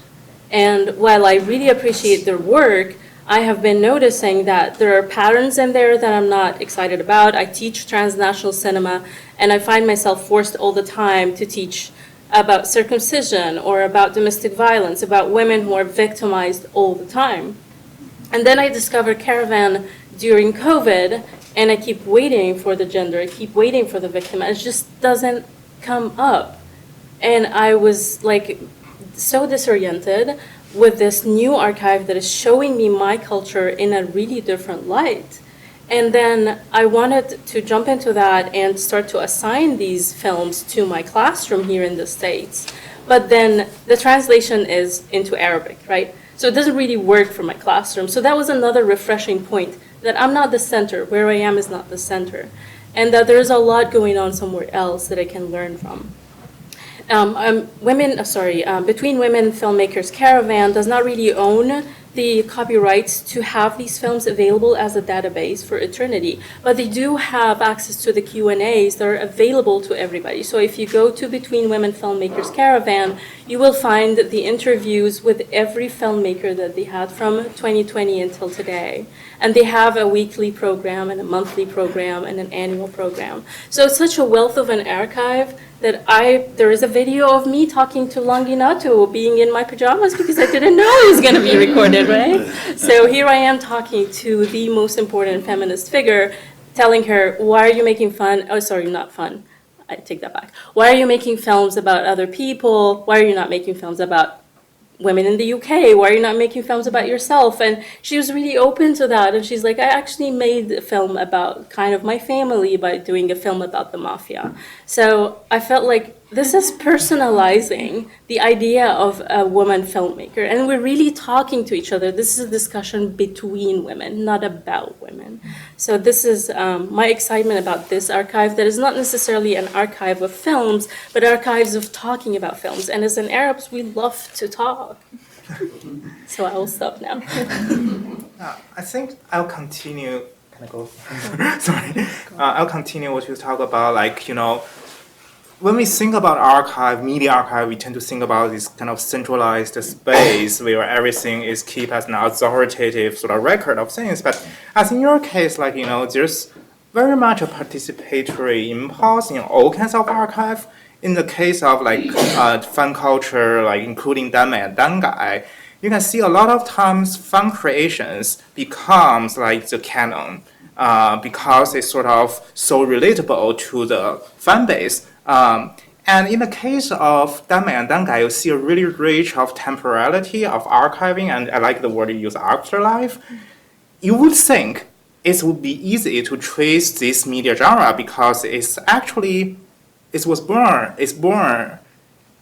And while I really appreciate their work, I have been noticing that there are patterns in there that I'm not excited about. I teach transnational cinema, and I find myself forced all the time to teach about circumcision or about domestic violence, about women who are victimized all the time. And then I discovered Caravan during COVID, and I keep waiting for the gender, I keep waiting for the victim, and it just doesn't come up. And I was like so disoriented with this new archive that is showing me my culture in a really different light. And then I wanted to jump into that and start to assign these films to my classroom here in the States. But then the translation is into Arabic, right? So it doesn't really work for my classroom. So that was another refreshing point, that I'm not the center. Where I am is not the center. And that there's a lot going on somewhere else that I can learn from. Between Women Filmmakers Caravan does not really own the copyrights to have these films available as a database for eternity, but they do have access to the Q&As that are available to everybody. So if you go to Between Women Filmmakers Caravan, you will find the interviews with every filmmaker that they had from 2020 until today. And they have a weekly program and a monthly program and an annual program. So it's such a wealth of an archive that there is a video of me talking to Longinatu being in my pajamas because I didn't know it was going to be recorded, right? So here I am talking to the most important feminist figure, telling her, why are you making fun? Oh, sorry, not fun. I take that back. Why are you making films about other people? Why are you not making films about women in the UK? Why are you not making films about yourself? And she was really open to that. And she's like, I actually made a film about kind of my family by doing a film about the mafia. So I felt like this is personalizing the idea of a woman filmmaker. And we're really talking to each other. This is a discussion between women, not about women. So this is my excitement about this archive that is not necessarily an archive of films, but archives of talking about films. And as an Arabs, we love to talk. So I will stop now. I think I'll continue. Can I go? Sorry. I'll continue what you talk about, like, when we think about archive, media archive, we tend to think about this kind of centralized space where everything is kept as an authoritative sort of record of things. But as in your case, like, there's very much a participatory impulse in all kinds of archive. In the case of like fan culture, like including Danmei and Dangai, you can see a lot of times fan creations becomes like the canon because it's sort of so relatable to the fan base. And in the case of Danmei and Dangai, you see a really rich of temporality of archiving, and I like the word you use, afterlife. You would think it would be easy to trace this media genre because it's born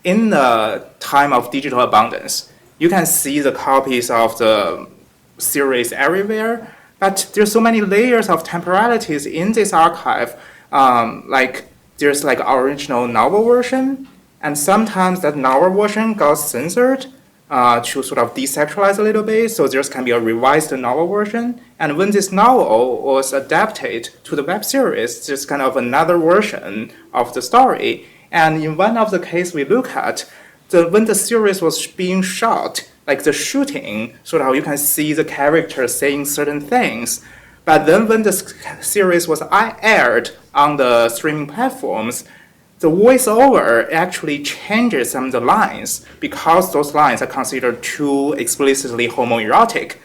in the time of digital abundance. You can see the copies of the series everywhere, but there's so many layers of temporalities in this archive, like there's like original novel version, and sometimes that novel version got censored to sort of desexualize a little bit, so there can be a revised novel version. And when this novel was adapted to the web series, there's kind of another version of the story. And in one of the cases we look at, when the series was being shot, like the shooting, sort of you can see the characters saying certain things. But then when the series was aired on the streaming platforms, the voiceover actually changes some of the lines because those lines are considered too explicitly homoerotic.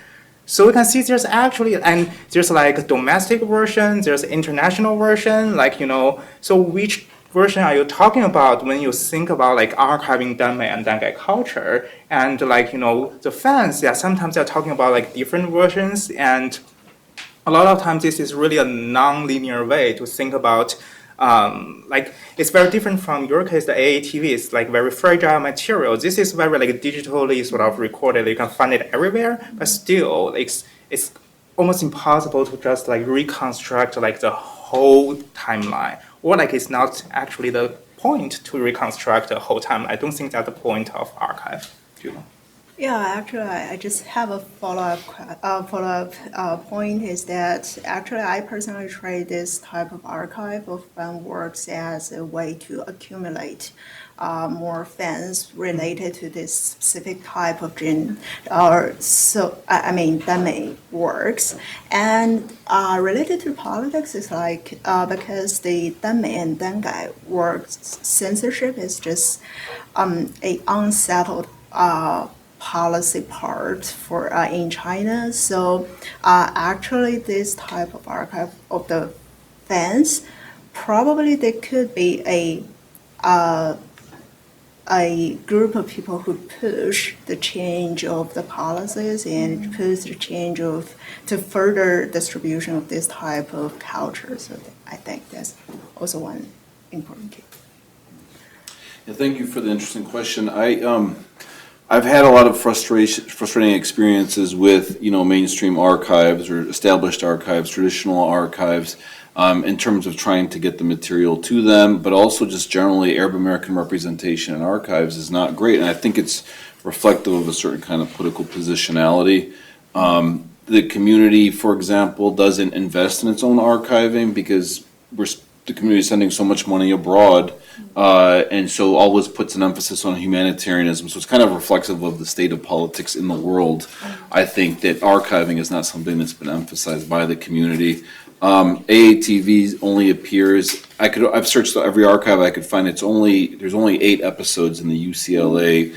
So you can see there's actually, and there's like a domestic version, there's international version, like, so which version are you talking about when you think about like archiving Danmei and Dangai culture? And like, you know, the fans, yeah, sometimes they're talking about like different versions, and a lot of times this is really a non-linear way to think about, like, it's very different from your case. The AATV is like very fragile material. This is very like digitally sort of recorded. You can find it everywhere, but still it's almost impossible to just like reconstruct like the whole timeline, or like it's not actually the point to reconstruct the whole timeline. I don't think that's the point of archive. You know? Yeah, actually, I just have a follow-up point is that actually I personally treat this type of archive of fan works as a way to accumulate more fans related to this specific type of Danmei works. And related to politics is like, because the Danmei and Dangai works censorship is just a unsettled policy part for in China. So actually this type of archive of the fans, probably there could be a group of people who push the change of the policies and push the change of to further distribution of this type of culture. So I think that's also one important key. Yeah, thank you for the interesting question. I've had a lot of frustrating experiences with, you know, mainstream archives or established archives, traditional archives, in terms of trying to get the material to them, but also just generally Arab American representation in archives is not great, and I think it's reflective of a certain kind of political positionality. The community, for example, doesn't invest in its own archiving because the community is sending so much money abroad, and so always puts an emphasis on humanitarianism. So it's kind of reflexive of the state of politics in the world. I think that archiving is not something that's been emphasized by the community. AATV only appears. I've searched every archive I could find. There's only 8 episodes in the UCLA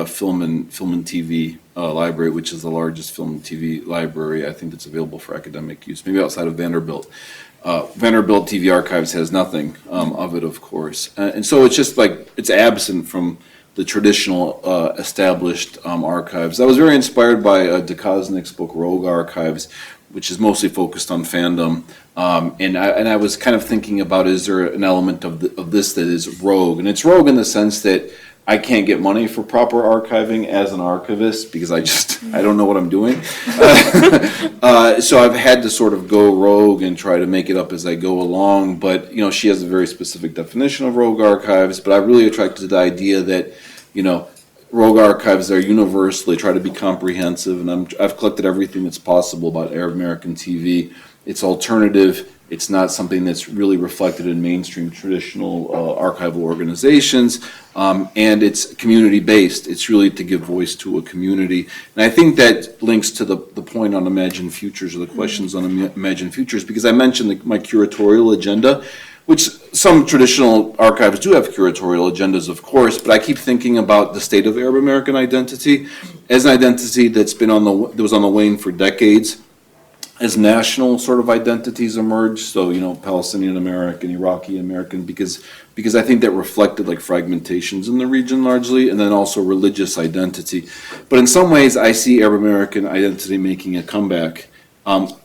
Film and TV library, which is the largest film and TV library I think that's available for academic use, maybe outside of Vanderbilt. Vanderbilt TV Archives has nothing of it, of course. And so it's just like, it's absent from the traditional established archives. I was very inspired by Ducosnik's book, Rogue Archives, which is mostly focused on fandom. And I was kind of thinking about, is there an element of this that is rogue? And it's rogue in the sense that I can't get money for proper archiving as an archivist because I don't know what I'm doing. So I've had to sort of go rogue and try to make it up as I go along. But, you know, she has a very specific definition of rogue archives, but I'm really attracted to the idea that, you know, rogue archives are universal. They try to be comprehensive, and I've collected everything that's possible about Arab American TV. It's alternative. It's not something that's really reflected in mainstream traditional archival organizations, and it's community-based. It's really to give voice to a community. And I think that links to the point on Imagine Futures, or the questions on Imagine Futures, because I mentioned my curatorial agenda, which some traditional archives do have curatorial agendas, of course, but I keep thinking about the state of Arab American identity as an identity that was on the wane for decades. As national sort of identities emerge, so, you know, Palestinian American, Iraqi American, because I think that reflected like fragmentations in the region largely, and then also religious identity. But in some ways, I see Arab American identity making a comeback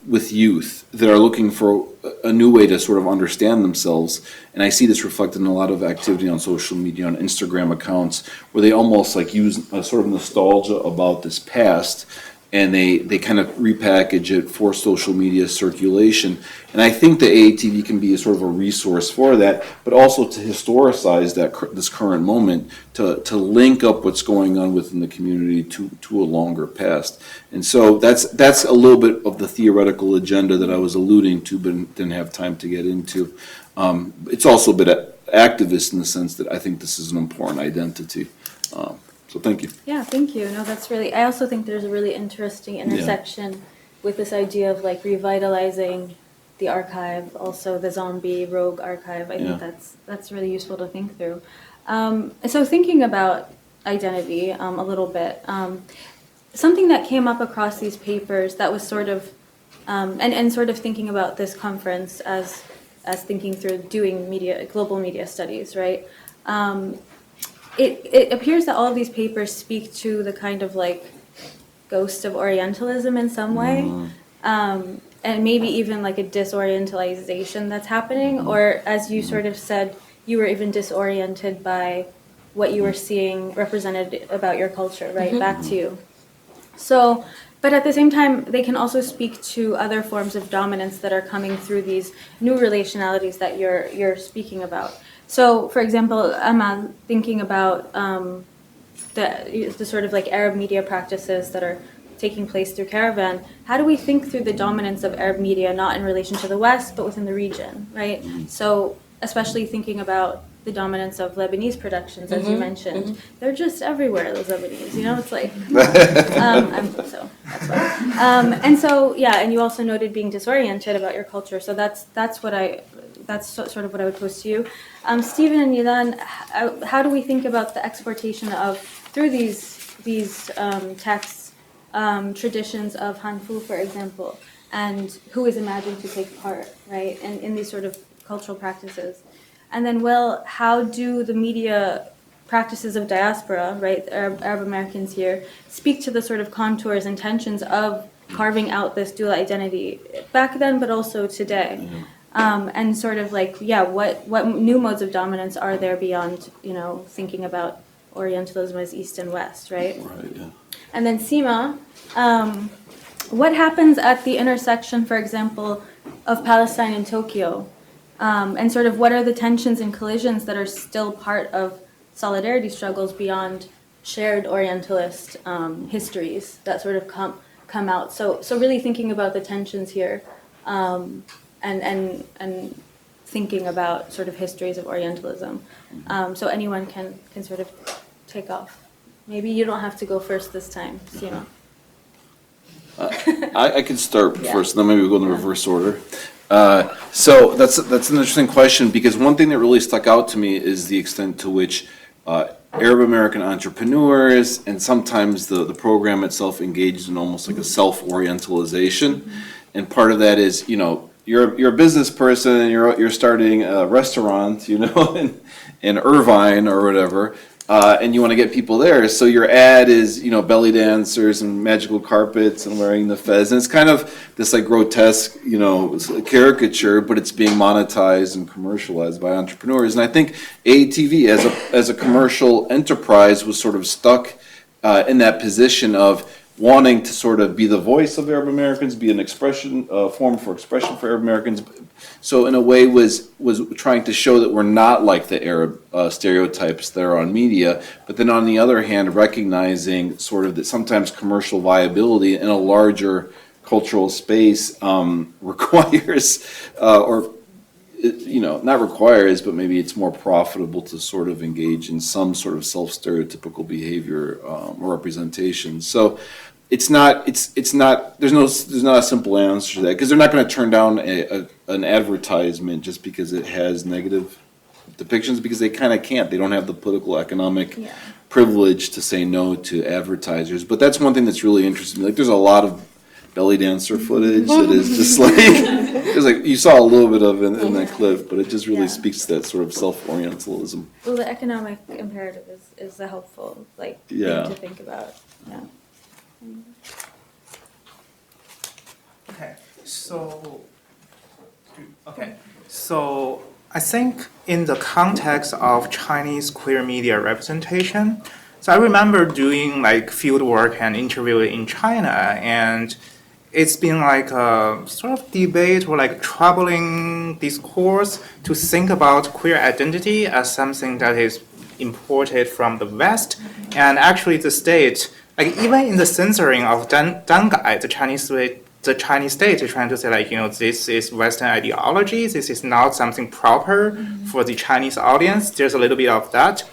with youth that are looking for a new way to sort of understand themselves. And I see this reflected in a lot of activity on social media, on Instagram accounts, where they almost like use a sort of nostalgia about this past, and they kind of repackage it for social media circulation. And I think the AATV can be a sort of a resource for that, but also to historicize this current moment, to link up what's going on within the community to a longer past. And so that's a little bit of the theoretical agenda that I was alluding to, but didn't have time to get into. It's also a bit activist in the sense that I think this is an important identity. So thank you. Yeah, thank you. No, that's really, I also think there's a really interesting intersection with this idea of like revitalizing the archive, also the zombie rogue archive. I think that's really useful to think through. So thinking about identity a little bit, something that came up across these papers that was sort of, and sort of thinking about this conference as as thinking through doing global media studies, right? It appears that all of these papers speak to the kind of like ghost of Orientalism in some way, and maybe even like a disorientalization that's happening, or as you sort of said, you were even disoriented by what you were seeing represented about your culture, right, back to you. So, but at the same time, they can also speak to other forms of dominance that are coming through these new relationalities that you're speaking about. So, for example, Amal, thinking about the sort of like Arab media practices that are taking place through Caravan, how do we think through the dominance of Arab media, not in relation to the West, but within the region, right? So, especially thinking about the dominance of Lebanese productions, as you mentioned. They're just everywhere, those Lebanese, you know, it's like, so that's why. And so, yeah, and you also noted being disoriented about your culture, so that's sort of what I would pose to you. Stephen and Yilan, how do we think about the exportation of, through these texts, traditions of Hanfu, for example, and who is imagined to take part, right, in these sort of cultural practices? And then, Will, how do the media practices of diaspora, right, Arab Americans here, speak to the sort of contours and tensions of carving out this dual identity back then, but also today? And sort of like, yeah, what new modes of dominance are there beyond, you know, thinking about Orientalism as East and West, right? Right, yeah. And then Sima, what happens at the intersection, for example, of Palestine and Tokyo? And sort of what are the tensions and collisions that are still part of solidarity struggles beyond shared Orientalist histories that sort of come out? So really thinking about the tensions here, and thinking about sort of histories of Orientalism. So anyone can sort of take off. Maybe you don't have to go first this time, Sima. I can start first, and then maybe we'll go in the reverse order. So that's an interesting question, because one thing that really stuck out to me is the extent to which Arab American entrepreneurs and sometimes the program itself engaged in almost like a self-orientalization. And part of that is, you know, you're a business person and you're starting a restaurant, you know, in Irvine or whatever. And you want to get people there, so your ad is, you know, belly dancers and magical carpets and wearing the fez, and it's kind of this like grotesque, you know, caricature, but it's being monetized and commercialized by entrepreneurs. And I think AATV as a commercial enterprise was sort of stuck in that position of wanting to sort of be the voice of Arab Americans, be an expression, form for expression for Arab Americans. So in a way was trying to show that we're not like the Arab stereotypes that are on media, but then on the other hand, recognizing sort of that sometimes commercial viability in a larger cultural space requires, or you know, not requires, but maybe it's more profitable to sort of engage in some sort of self-stereotypical behavior or representation. So it's not, there's not a simple answer to that, because they're not going to turn down an advertisement just because it has negative depictions, because they kind of can't. They don't have the political economic privilege to say no to advertisers. But that's one thing that's really interesting. Like, there's a lot of belly dancer footage that is just like, it's like you saw a little bit of in that clip, but it just really speaks to that sort of self-orientalism. Well, the economic imperative is a helpful thing to think about. Yeah. So I think in the context of Chinese queer media representation, so I remember doing like field work and interviewing in China, and it's been like a sort of debate or like troubling discourse to think about queer identity as something that is imported from the West. And actually the state, like even in the censoring of Dangai, the Chinese state is trying to say, like, you know, this is Western ideology, this is not something proper for the Chinese audience. There's a little bit of that.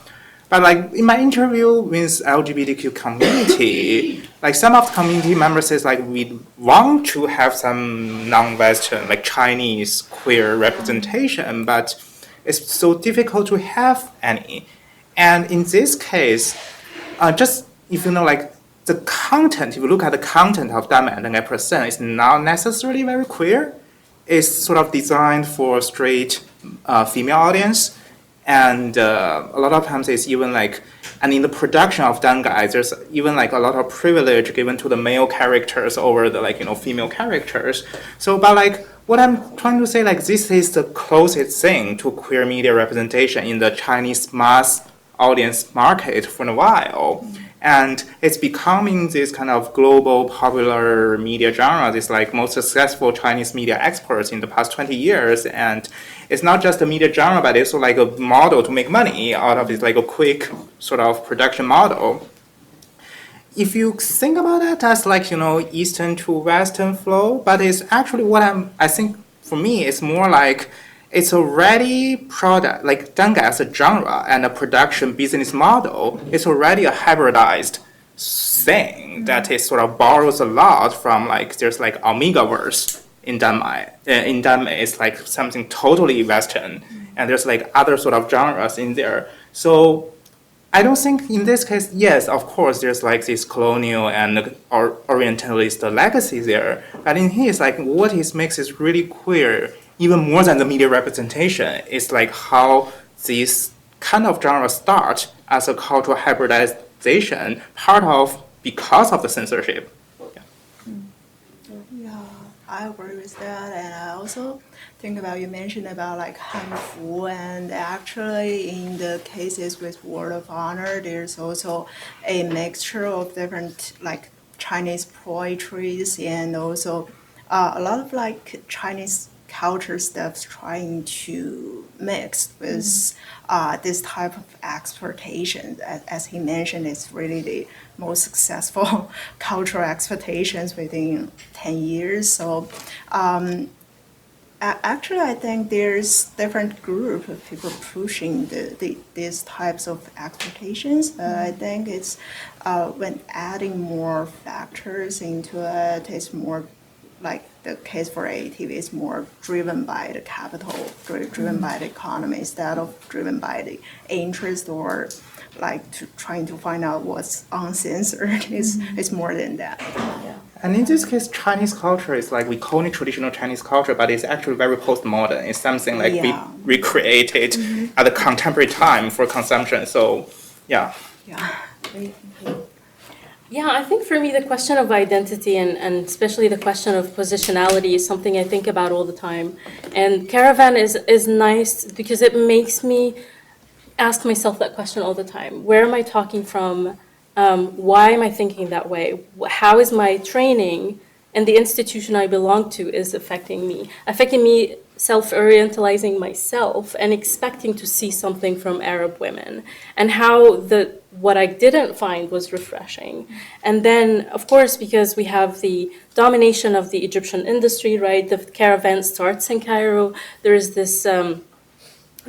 But like in my interview with LGBTQ community, like some of the community members says like we want to have some non-Western, like Chinese queer representation, but it's so difficult to have any. And in this case, just if you know, like the content, if you look at the content of Dame and Percent, it's not necessarily very queer. is sort of designed for a straight female audience, and a lot of times it's even like, and in the production of dangai, there's even like a lot of privilege given to the male characters over the female characters. So, but like what I'm trying to say, like this is the closest thing to queer media representation in the Chinese mass audience market for a while. And it's becoming this kind of global popular media genre, this like most successful Chinese media experts in the past 20 years. And it's not just a media genre, but it's also like a model to make money out of it, like a quick sort of production model. If you think about that as like, Eastern to Western flow, but it's actually I think for me, it's more like it's already product, like dangai as a genre and a production business model, it's already a hybridized thing that it sort of borrows a lot from like, there's like Omegaverse in Denmark. In Denmark, it's like something totally Western, and there's like other sort of genres in there. So I don't think in this case, yes, of course, there's like this colonial and Orientalist legacy there. But in here, it's like what makes it really queer, even more than the media representation, is like how this kind of genre start as a cultural hybridization, because of the censorship. Yeah, I agree with that, and I also think about, you mentioned about like Hanfu, and actually in the cases with Word of Honor, there's also a mixture of different like Chinese poetries and also a lot of like Chinese culture stuff trying to mix with this type of exploitation. As he mentioned, it's really the most successful cultural exploitations within 10 years. So actually, I think there's different group of people pushing these types of exploitations. I think it's when adding more factors into it, it's more like the case for ATV is more driven by the capital, driven by the economy, instead of driven by the interest or like trying to find out what's uncensored. It's more than that. Yeah. And in this case, Chinese culture is like, we call it traditional Chinese culture, but it's actually very postmodern. It's something like we recreated at the contemporary time for consumption. So, yeah. Yeah. Yeah, I think for me, the question of identity and especially the question of positionality is something I think about all the time. And Caravan is nice because it makes me ask myself that question all the time. Where am I talking from? Why am I thinking that way? How is my training and the institution I belong to is affecting me self-orientalizing myself and expecting to see something from Arab women, and how what I didn't find was refreshing. And then, of course, because we have the domination of the Egyptian industry, right? The caravan starts in Cairo. There is this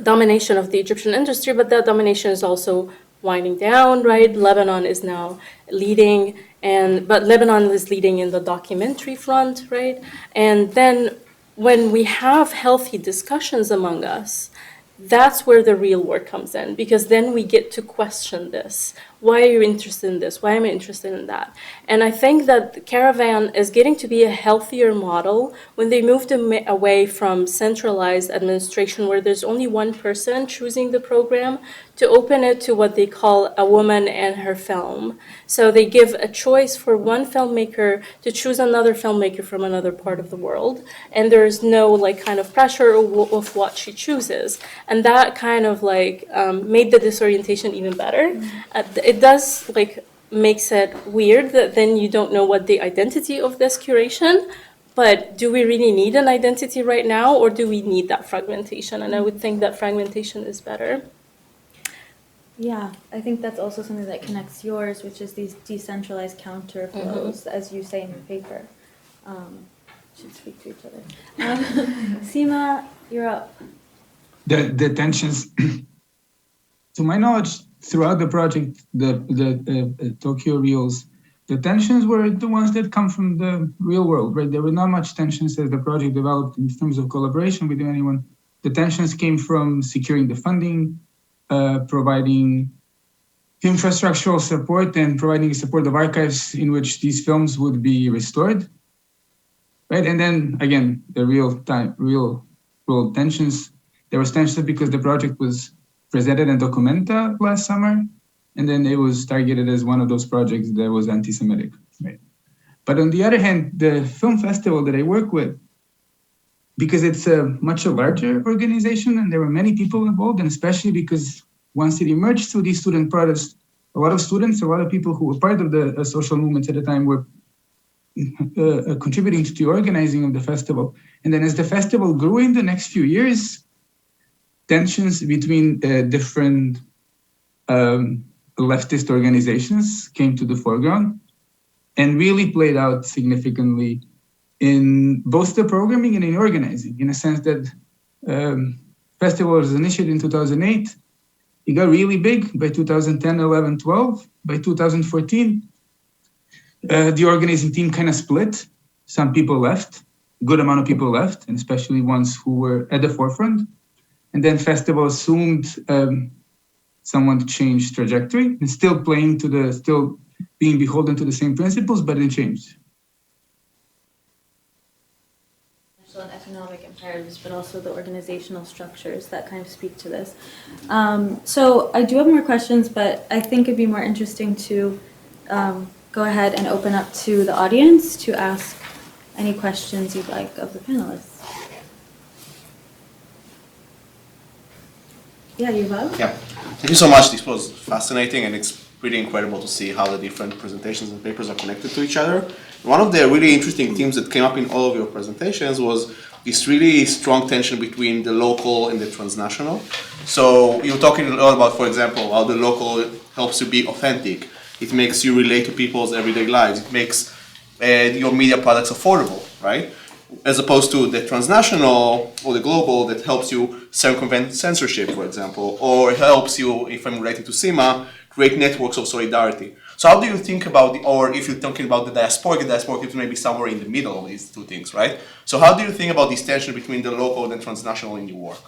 domination of the Egyptian industry, but that domination is also winding down, right? Lebanon is now leading, but Lebanon is leading in the documentary front, right? And then when we have healthy discussions among us, that's where the real work comes in, because then we get to question this. Why are you interested in this? Why am I interested in that? And I think that the Caravan is getting to be a healthier model when they moved away from centralized administration where there's only one person choosing the program, to open it to what they call a woman and her film. So they give a choice for one filmmaker to choose another filmmaker from another part of the world, and there's no like kind of pressure of what she chooses. And that kind of like made the disorientation even better. It does like makes it weird that then you don't know what the identity of this curation, but do we really need an identity right now, or do we need that fragmentation? And I would think that fragmentation is better. Yeah, I think that's also something that connects yours, which is these decentralized counterflows, as you say in your paper. Should speak to each other. Sima, you're up. The tensions, to my knowledge, throughout the project, the Tokyo Reels, the tensions were the ones that come from the real world, right? There were not much tensions as the project developed in terms of collaboration with anyone. The tensions came from securing the funding, providing infrastructural support, and providing support of archives in which these films would be restored. right? And then again, the real world tensions. There was tension because the project was presented in Documenta last summer, and then it was targeted as one of those projects that was anti-Semitic, right? But on the other hand, the film festival that I work with, because it's a much larger organization and there were many people involved, and especially because once it emerged through these student protests, a lot of students, a lot of people who were part of the social movements at the time were contributing to the organizing of the festival. And then as the festival grew in the next few years, tensions between different leftist organizations came to the foreground and really played out significantly in both the programming and in organizing, in a sense that festival was initiated in 2008. It got really big by 2010, 11, 12. By 2014, the organizing team kind of split. Some people left, a good amount of people left, and especially ones who were at the forefront. And then festival assumed someone to change trajectory and still being beholden to the same principles, but it changed. And economic imperatives, but also the organizational structures that kind of speak to this. So I do have more questions, but I think it'd be more interesting to go ahead and open up to the audience to ask any questions you'd like of the panelists. Yeah, Yuval? Yeah, thank you so much. This was fascinating, and it's really incredible to see how the different presentations and papers are connected to each other. One of the really interesting themes that came up in all of your presentations was this really strong tension between the local and the transnational. So you were talking a lot about, for example, how the local helps you be authentic. It makes you relate to people's everyday lives. It makes your media products affordable, right? As opposed to the transnational or the global that helps you circumvent censorship, for example, or helps you, if I'm related to Sima, create networks of solidarity. So how do you think about, or if you're talking about the diasporic is maybe somewhere in the middle of these two things, right? So how do you think about this tension between the local and transnational in your work?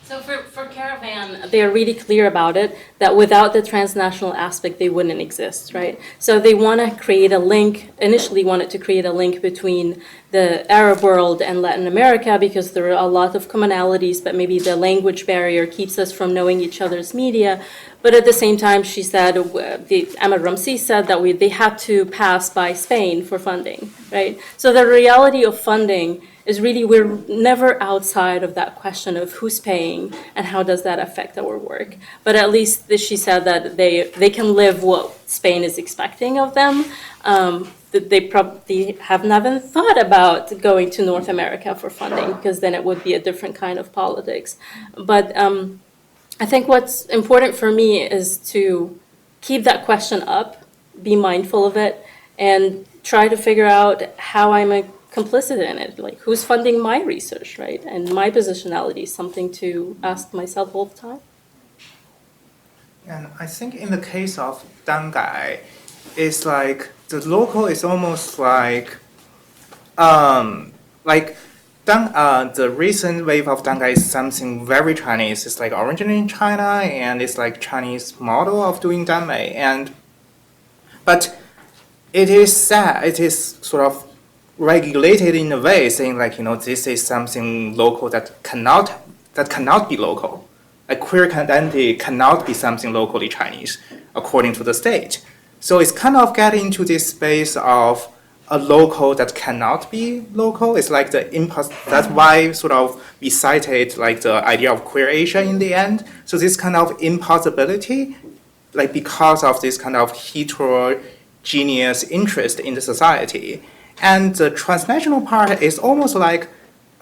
So for Caravan, they are really clear about it, that without the transnational aspect, they wouldn't exist, right? So they want to create a link, initially wanted to create a link between the Arab world and Latin America because there are a lot of commonalities, but maybe the language barrier keeps us from knowing each other's media. But at the same time, she said, Ahmed Ramsi said that they had to pass by Spain for funding, right? So the reality of funding is really we're never outside of that question of who's paying and how does that affect our work. But at least she said that they can live what Spain is expecting of them. That they probably have never thought about going to North America for funding because then it would be a different kind of politics. But I think what's important for me is to keep that question up, be mindful of it, and try to figure out how I'm complicit in it, like who's funding my research, right? And my positionality is something to ask myself all the time. And I think in the case of Dangai, it's like the local is almost like the recent wave of Dangai is something very Chinese. It's like originating in China, and it's like Chinese model of doing Danmei. But it is sad. It is sort of regulated in a way, saying like, this is something local that cannot be local. A queer identity cannot be something locally Chinese, according to the state. So it's kind of getting into this space of a local that cannot be local. It's like the impulse. That's why sort of we cited like the idea of queer Asia in the end. So this kind of impossibility, like because of this kind of heterogeneous interest in the society. And the transnational part is almost like,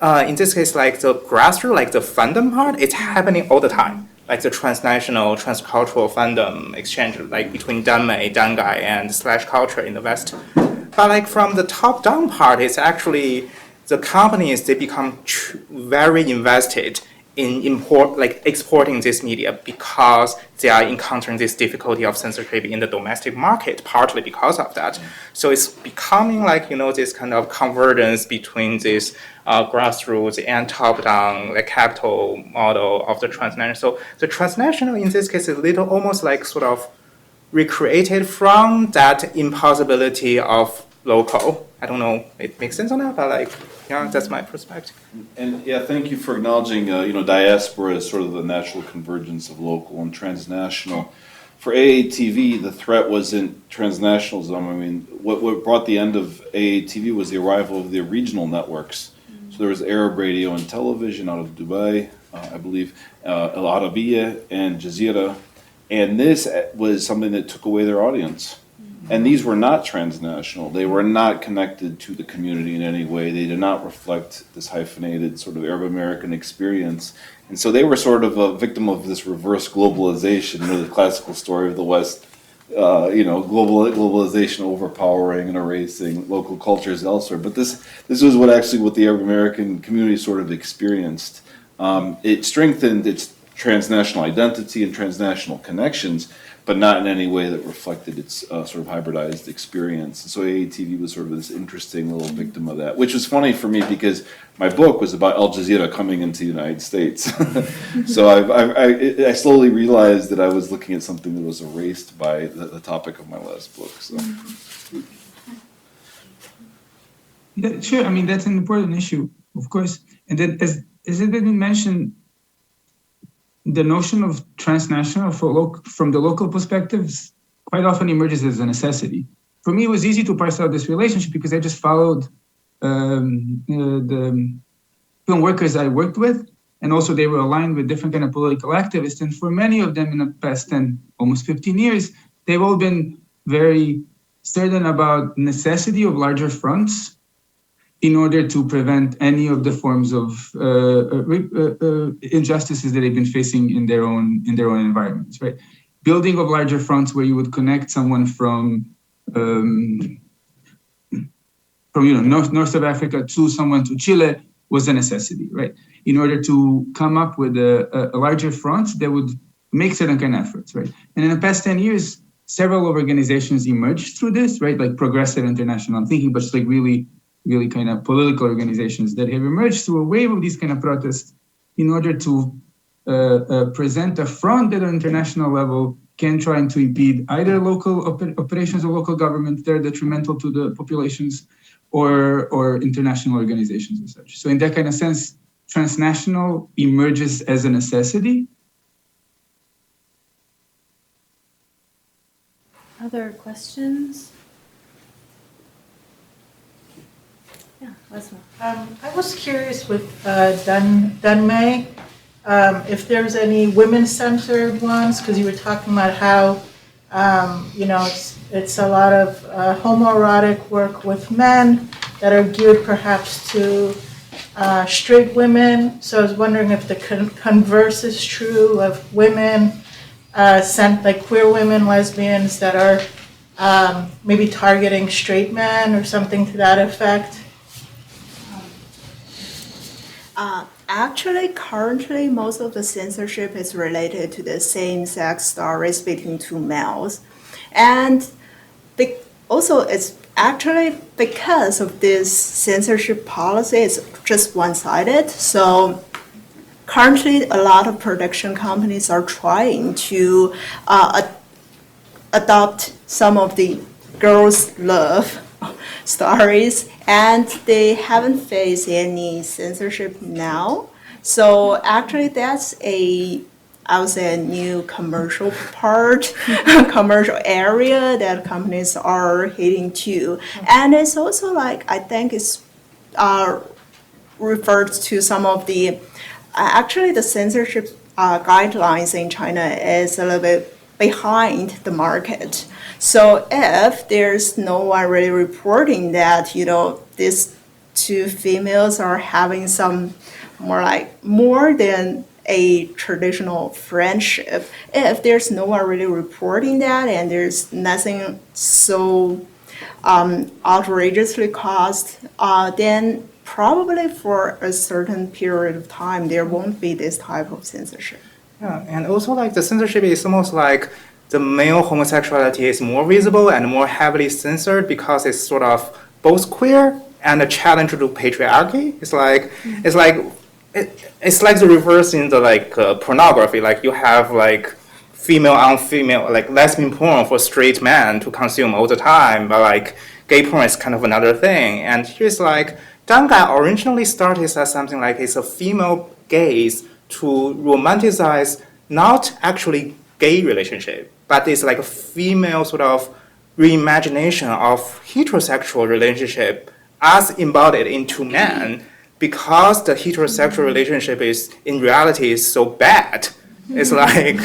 in this case, like the grassroots, like the fandom part, it's happening all the time. Like the transnational, transcultural fandom exchange, like between Danmei, Dangai, and /culture in the West. But like from the top-down part, it's actually the companies, they become very invested in exporting this media because they are encountering this difficulty of censorship in the domestic market, partly because of that. So it's becoming like, this kind of convergence between this grassroots and top-down, like capital model of the transnational. So the transnational in this case is almost like sort of recreated from that impossibility of local. I don't know, it makes sense or not, but like, yeah, that's my perspective. And yeah, thank you for acknowledging, diaspora as sort of the natural convergence of local and transnational. For AATV, the threat wasn't transnationalism. I mean, what brought the end of AATV was the arrival of the regional networks. So there was Arab radio and television out of Dubai, I believe, Al Arabiya and Jazeera. And this was something that took away their audience. And these were not transnational. They were not connected to the community in any way. They did not reflect this hyphenated sort of Arab American experience. And so they were sort of a victim of this reverse globalization, the classical story of the West, globalization overpowering and erasing local cultures elsewhere. But this was what the Arab American community sort of experienced. It strengthened its transnational identity and transnational connections, but not in any way that reflected its sort of hybridized experience. And so AATV was sort of this interesting little victim of that, which was funny for me because my book was about Al Jazeera coming into the United States. So I slowly realized that I was looking at something that was erased by the topic of my last book. So. Yeah, sure, I mean, that's an important issue, of course. And then as it didn't mention, the notion of transnational from the local perspectives quite often emerges as a necessity. For me, it was easy to parse out this relationship because I just followed the film workers I worked with, and also they were aligned with different kind of political activists. And for many of them in the past 10, almost 15 years, they've all been very certain about necessity of larger fronts in order to prevent any of the forms of injustices that they've been facing in their own environments, right? Building of larger fronts where you would connect someone from north of Africa to someone to Chile was a necessity, right? In order to come up with a larger front that would make certain kind of efforts, right? And in the past 10 years, several organizations emerged through this, right? Like Progressive International, I'm thinking, but just like really kind of political organizations that have emerged through a wave of these kind of protests in order to present a front that on international level can try to impede either local operations of local government that are detrimental to the populations or international organizations and such. So in that kind of sense, transnational emerges as a necessity. Other questions? Yeah, I was curious with Danmei, if there's any women-centered ones, because you were talking about how, it's a lot of homoerotic work with men that are geared perhaps to straight women. So I was wondering if the converse is true of women, like queer women, lesbians that are maybe targeting straight men or something to that effect. Actually, currently, most of the censorship is related to the same-sex stories between two males. And also, it's actually because of this censorship policy, it's just one-sided. So currently, a lot of production companies are trying to adopt some of the girls' love stories, and they haven't faced any censorship now. So actually that's I would say a new commercial commercial area that companies are hitting to. And it's also like, I think it's referred to some of the, actually the censorship guidelines in China is a little bit behind the market. So if there's no one really reporting that, these two females are having some more than a traditional friendship, if there's no one really reporting that and there's nothing so outrageously caused, then probably for a certain period of time, there won't be this type of censorship. Yeah, and also like the censorship is almost like the male homosexuality is more visible and more heavily censored because it's sort of both queer and a challenge to patriarchy. It's like the reverse in the pornography. Like you have female on female, like lesbian porn for straight men to consume all the time, but like gay porn is kind of another thing. And here's like, Dangai originally started as something like it's a female gaze to romanticize not actually gay relationship, but it's like a female sort of reimagination of heterosexual relationship as embodied into men, because the heterosexual relationship is in reality is so bad. It's like,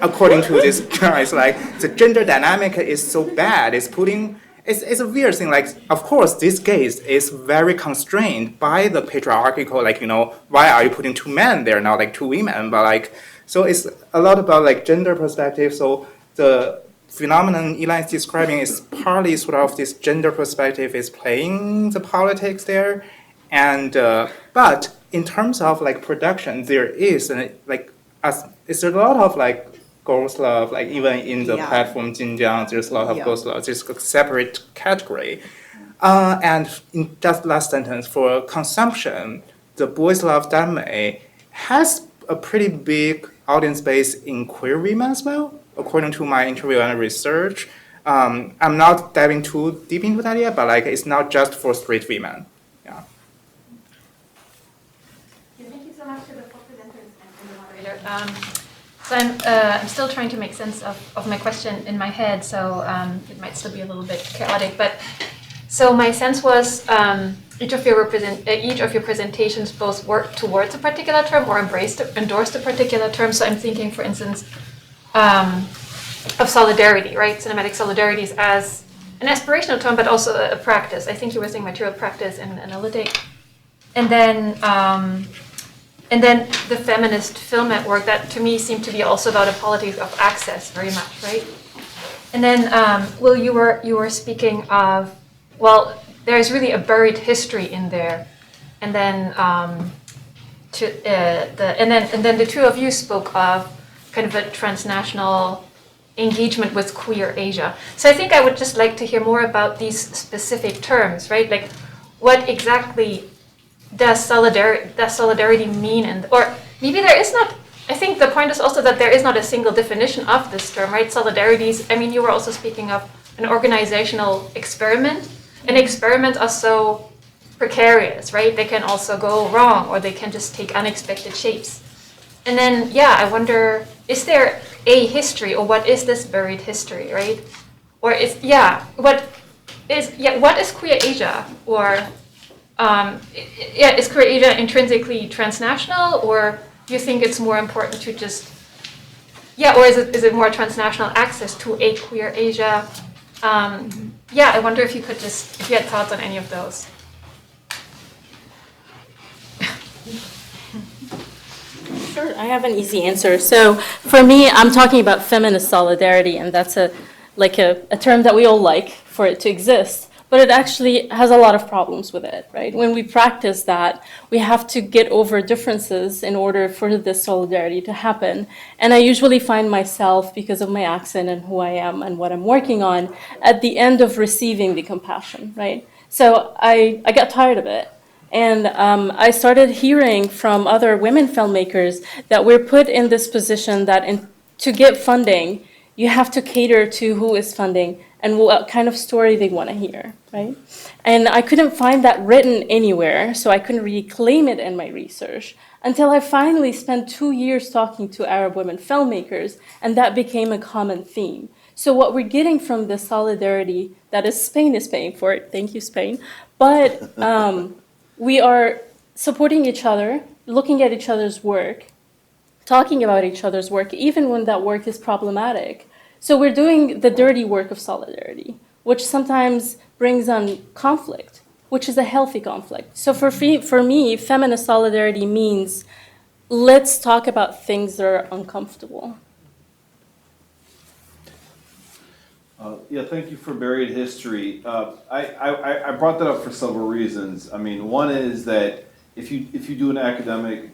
according to this, it's like the gender dynamic is so bad. It's a weird thing. Like, of course, this gaze is very constrained by the patriarchal, like, why are you putting two men there, not like two women? But like, so it's a lot about like gender perspective. So the phenomenon Yilan is describing is partly sort of this gender perspective is playing the politics there. And, but in terms of like production, there is it's a lot of like girls' love, like even in the platform Xinjiang, there's a lot of girls' love. There's a separate category. And in that last sentence, for consumption, the boys' love Danmei has a pretty big audience base in queer women as well, according to my interview and research. I'm not diving too deep into that yet, but like it's not just for straight women. Yeah. Thank you so much to the co-presenters and the moderator. So I'm still trying to make sense of my question in my head, so it might still be a little bit chaotic. But so my sense was each of your presentations both worked towards a particular term or endorsed a particular term. So I'm thinking, for instance, of solidarity, right? Cinematic solidarities as an aspirational term, but also a practice. I think you were saying material practice and analytic, and then the feminist film network, that to me seemed to be also about a politics of access very much, right? And then, Will, you were speaking of, well, there's really a buried history in there, and then and then the two of you spoke of kind of a transnational engagement with queer Asia. So I think I would just like to hear more about these specific terms, right? Like, what exactly does solidarity mean? Or maybe there is not. I think the point is also that there is not a single definition of this term, right? Solidarities, I mean, you were also speaking of an organizational experiment. And experiments are so precarious, right? They can also go wrong, or they can just take unexpected shapes. And then, yeah, I wonder, is there a history, or what is this buried history, right? Or what is queer Asia? Or is queer Asia intrinsically transnational, or do you think it's more important to just, or is it more transnational access to a queer Asia? I wonder if you had thoughts on any of those. Sure, I have an easy answer. So for me, I'm talking about feminist solidarity, and that's a term that we all like for it to exist. But it actually has a lot of problems with it, right? When we practice that, we have to get over differences in order for this solidarity to happen. And I usually find myself, because of my accent and who I am and what I'm working on, at the end of receiving the compassion, right? So I got tired of it. And I started hearing from other women filmmakers that we're put in this position that to get funding, you have to cater to who is funding and what kind of story they want to hear, right? And I couldn't find that written anywhere, so I couldn't really claim it in my research until I finally spent 2 years talking to Arab women filmmakers, and that became a common theme. So what we're getting from this solidarity, that is Spain is paying for it, thank you, Spain, but we are supporting each other, looking at each other's work, talking about each other's work, even when that work is problematic. So we're doing the dirty work of solidarity, which sometimes brings on conflict, which is a healthy conflict. So for me, feminist solidarity means let's talk about things that are uncomfortable. Thank you for buried history. I brought that up for several reasons. I mean, one is that if you do an academic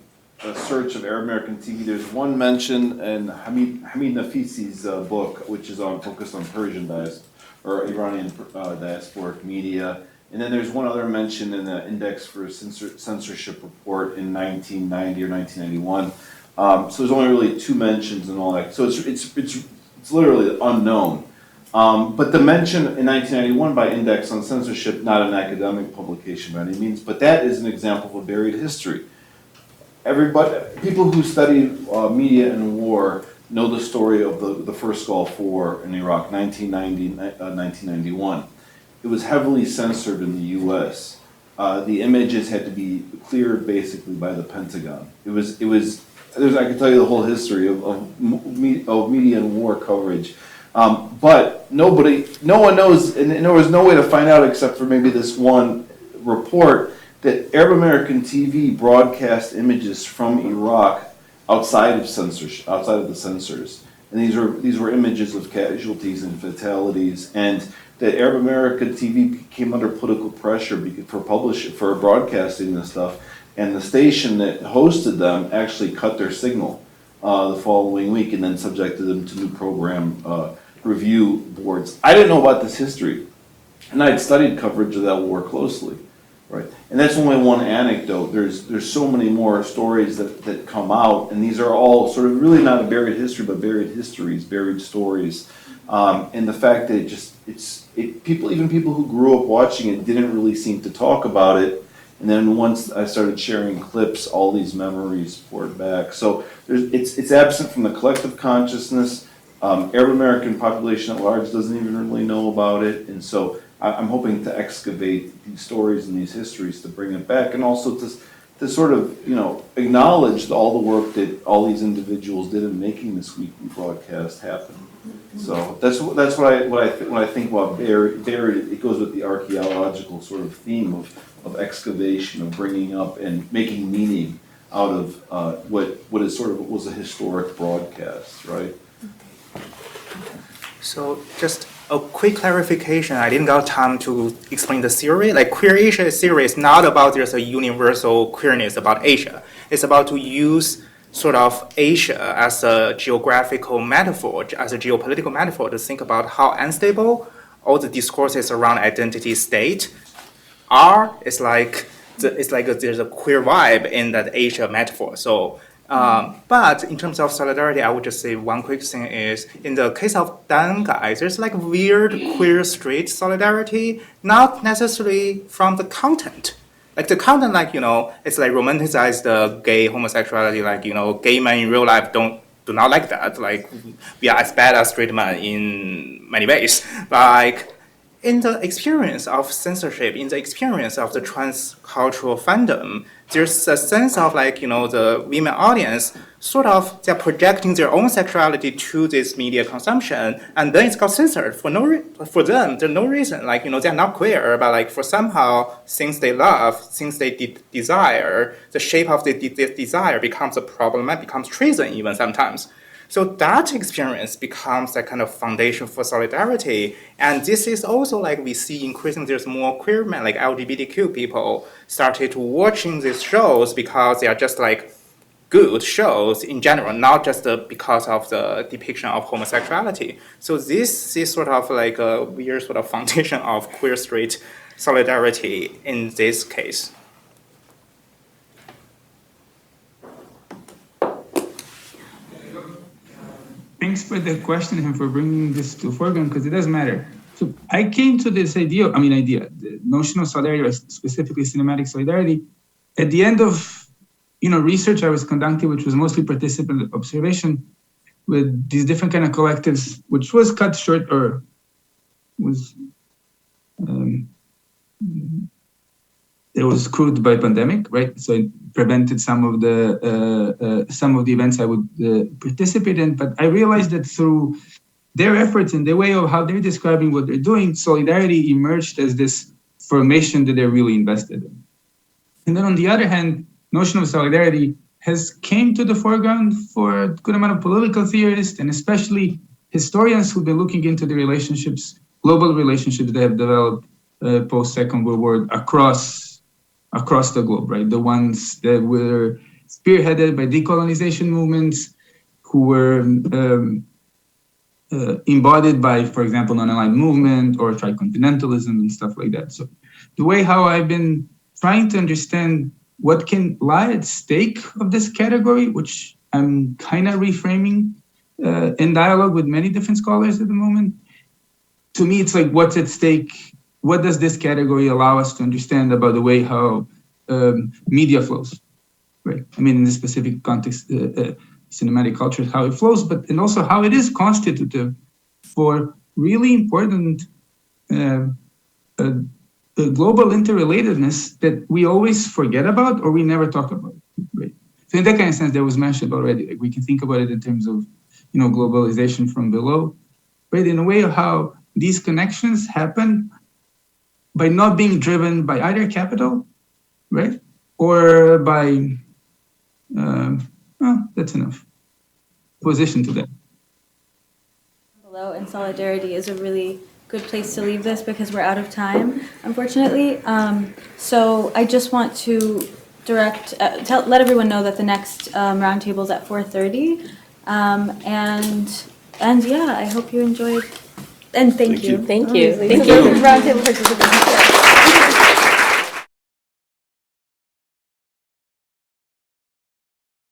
search of Arab American TV, there's one mention in Hamid Nafisi's book, which is focused on Persian or Iranian diasporic media, and then there's one other mention in the Index for Censorship report in 1990 or 1991 So there's only really 2 mentions and all that. So it's literally unknown. But the mention in 1991 by Index on Censorship, not an academic publication by any means, but that is an example of a buried history. People who study media and war know the story of the first Gulf War in Iraq, 1991. It was heavily censored in the US. The images had to be cleared basically by the Pentagon. I could tell you the whole history of media and war coverage. But no one knows, and there was no way to find out except for maybe this one report that Arab American TV broadcast images from Iraq outside of the censors, and these were images of casualties and fatalities, and that Arab American TV came under political pressure for broadcasting this stuff, and the station that hosted them actually cut their signal the following week, and then subjected them to new program review boards. I didn't know about this history, and I had studied coverage of that war closely. Right, and that's only one anecdote. There's so many more stories that come out, and these are all sort of really not a buried history, but buried histories, buried stories, and the fact that people who grew up watching it didn't really seem to talk about it, and then once I started sharing clips, all these memories poured back. So it's absent from the collective consciousness. Arab American population at large doesn't even really know about it, and so I'm hoping to excavate these stories and these histories to bring it back, and also to sort of acknowledge all the work that all these individuals did in making this weekly broadcast happen. So that's what I think about buried. It goes with the archaeological sort of theme of excavation, of bringing up and making meaning out of what is sort of was a historic broadcast, right? So just a quick clarification. I didn't got time to explain the theory. Like Queer Asia theory is not about there's a universal queerness about Asia. It's about to use sort of Asia as a geographical metaphor, as a geopolitical metaphor to think about how unstable all the discourses around identity state are. It's like there's a queer vibe in that Asia metaphor. So. But in terms of solidarity, I would just say one quick thing is, in the case of Dangai, there's like weird queer straight solidarity, not necessarily from the content. Like the content, it's like romanticize the gay homosexuality, gay men in real life do not like that. Like we are as bad as straight men in many ways. Like in the experience of censorship, in the experience of the transcultural fandom, there's a sense of the women audience sort of they're projecting their own sexuality to this media consumption, and then it's got censored for them. There's no reason, they're not queer, but for somehow things they love, things they desire, the shape of the desire becomes a problem, becomes treason even sometimes. So that experience becomes a kind of foundation for solidarity. And this is also we see increasingly there's more queer men, like LGBTQ people, started watching these shows because they are just good shows in general, not just because of the depiction of homosexuality. So this is sort of a weird sort of foundation of queer straight solidarity in this case. Thanks for the question and for bringing this to foreground, because it does matter. So I came to this idea, the notion of solidarity, or specifically cinematic solidarity, at the end of research I was conducting, which was mostly participant observation with these different kind of collectives, which was cut short or was it was screwed by pandemic, right? So it prevented some of the events I would participate in. But I realized that through their efforts and the way of how they're describing what they're doing, solidarity emerged as this formation that they're really invested in. And then on the other hand, notion of solidarity has came to the foreground for a good amount of political theorists and especially historians who've been looking into the relationships, global relationships that have developed post-Second World War across the globe, right? The ones that were spearheaded by decolonization movements, who were embodied by, for example, non-aligned movement or tricontinentalism and stuff like that. So the way how I've been trying to understand what can lie at stake of this category, which I'm kind of reframing in dialogue with many different scholars at the moment. To me, it's like, what's at stake? What does this category allow us to understand about the way how media flows, right? I mean, in this specific context, cinematic culture, how it flows, but and also how it is constitutive for really important global interrelatedness that we always forget about or we never talk about, right? So in that kind of sense, that was mentioned already. Like we can think about it in terms of, globalization from below, right? In a way of how these connections happen by not being driven by either capital, right? Or by, that's enough. Position to that. Below and solidarity is a really good place to leave this because we're out of time, unfortunately. So I just want to let everyone know that the next roundtable is at 4:30. And yeah, I hope you enjoyed. And thank you. Thank you. Roundtable participants.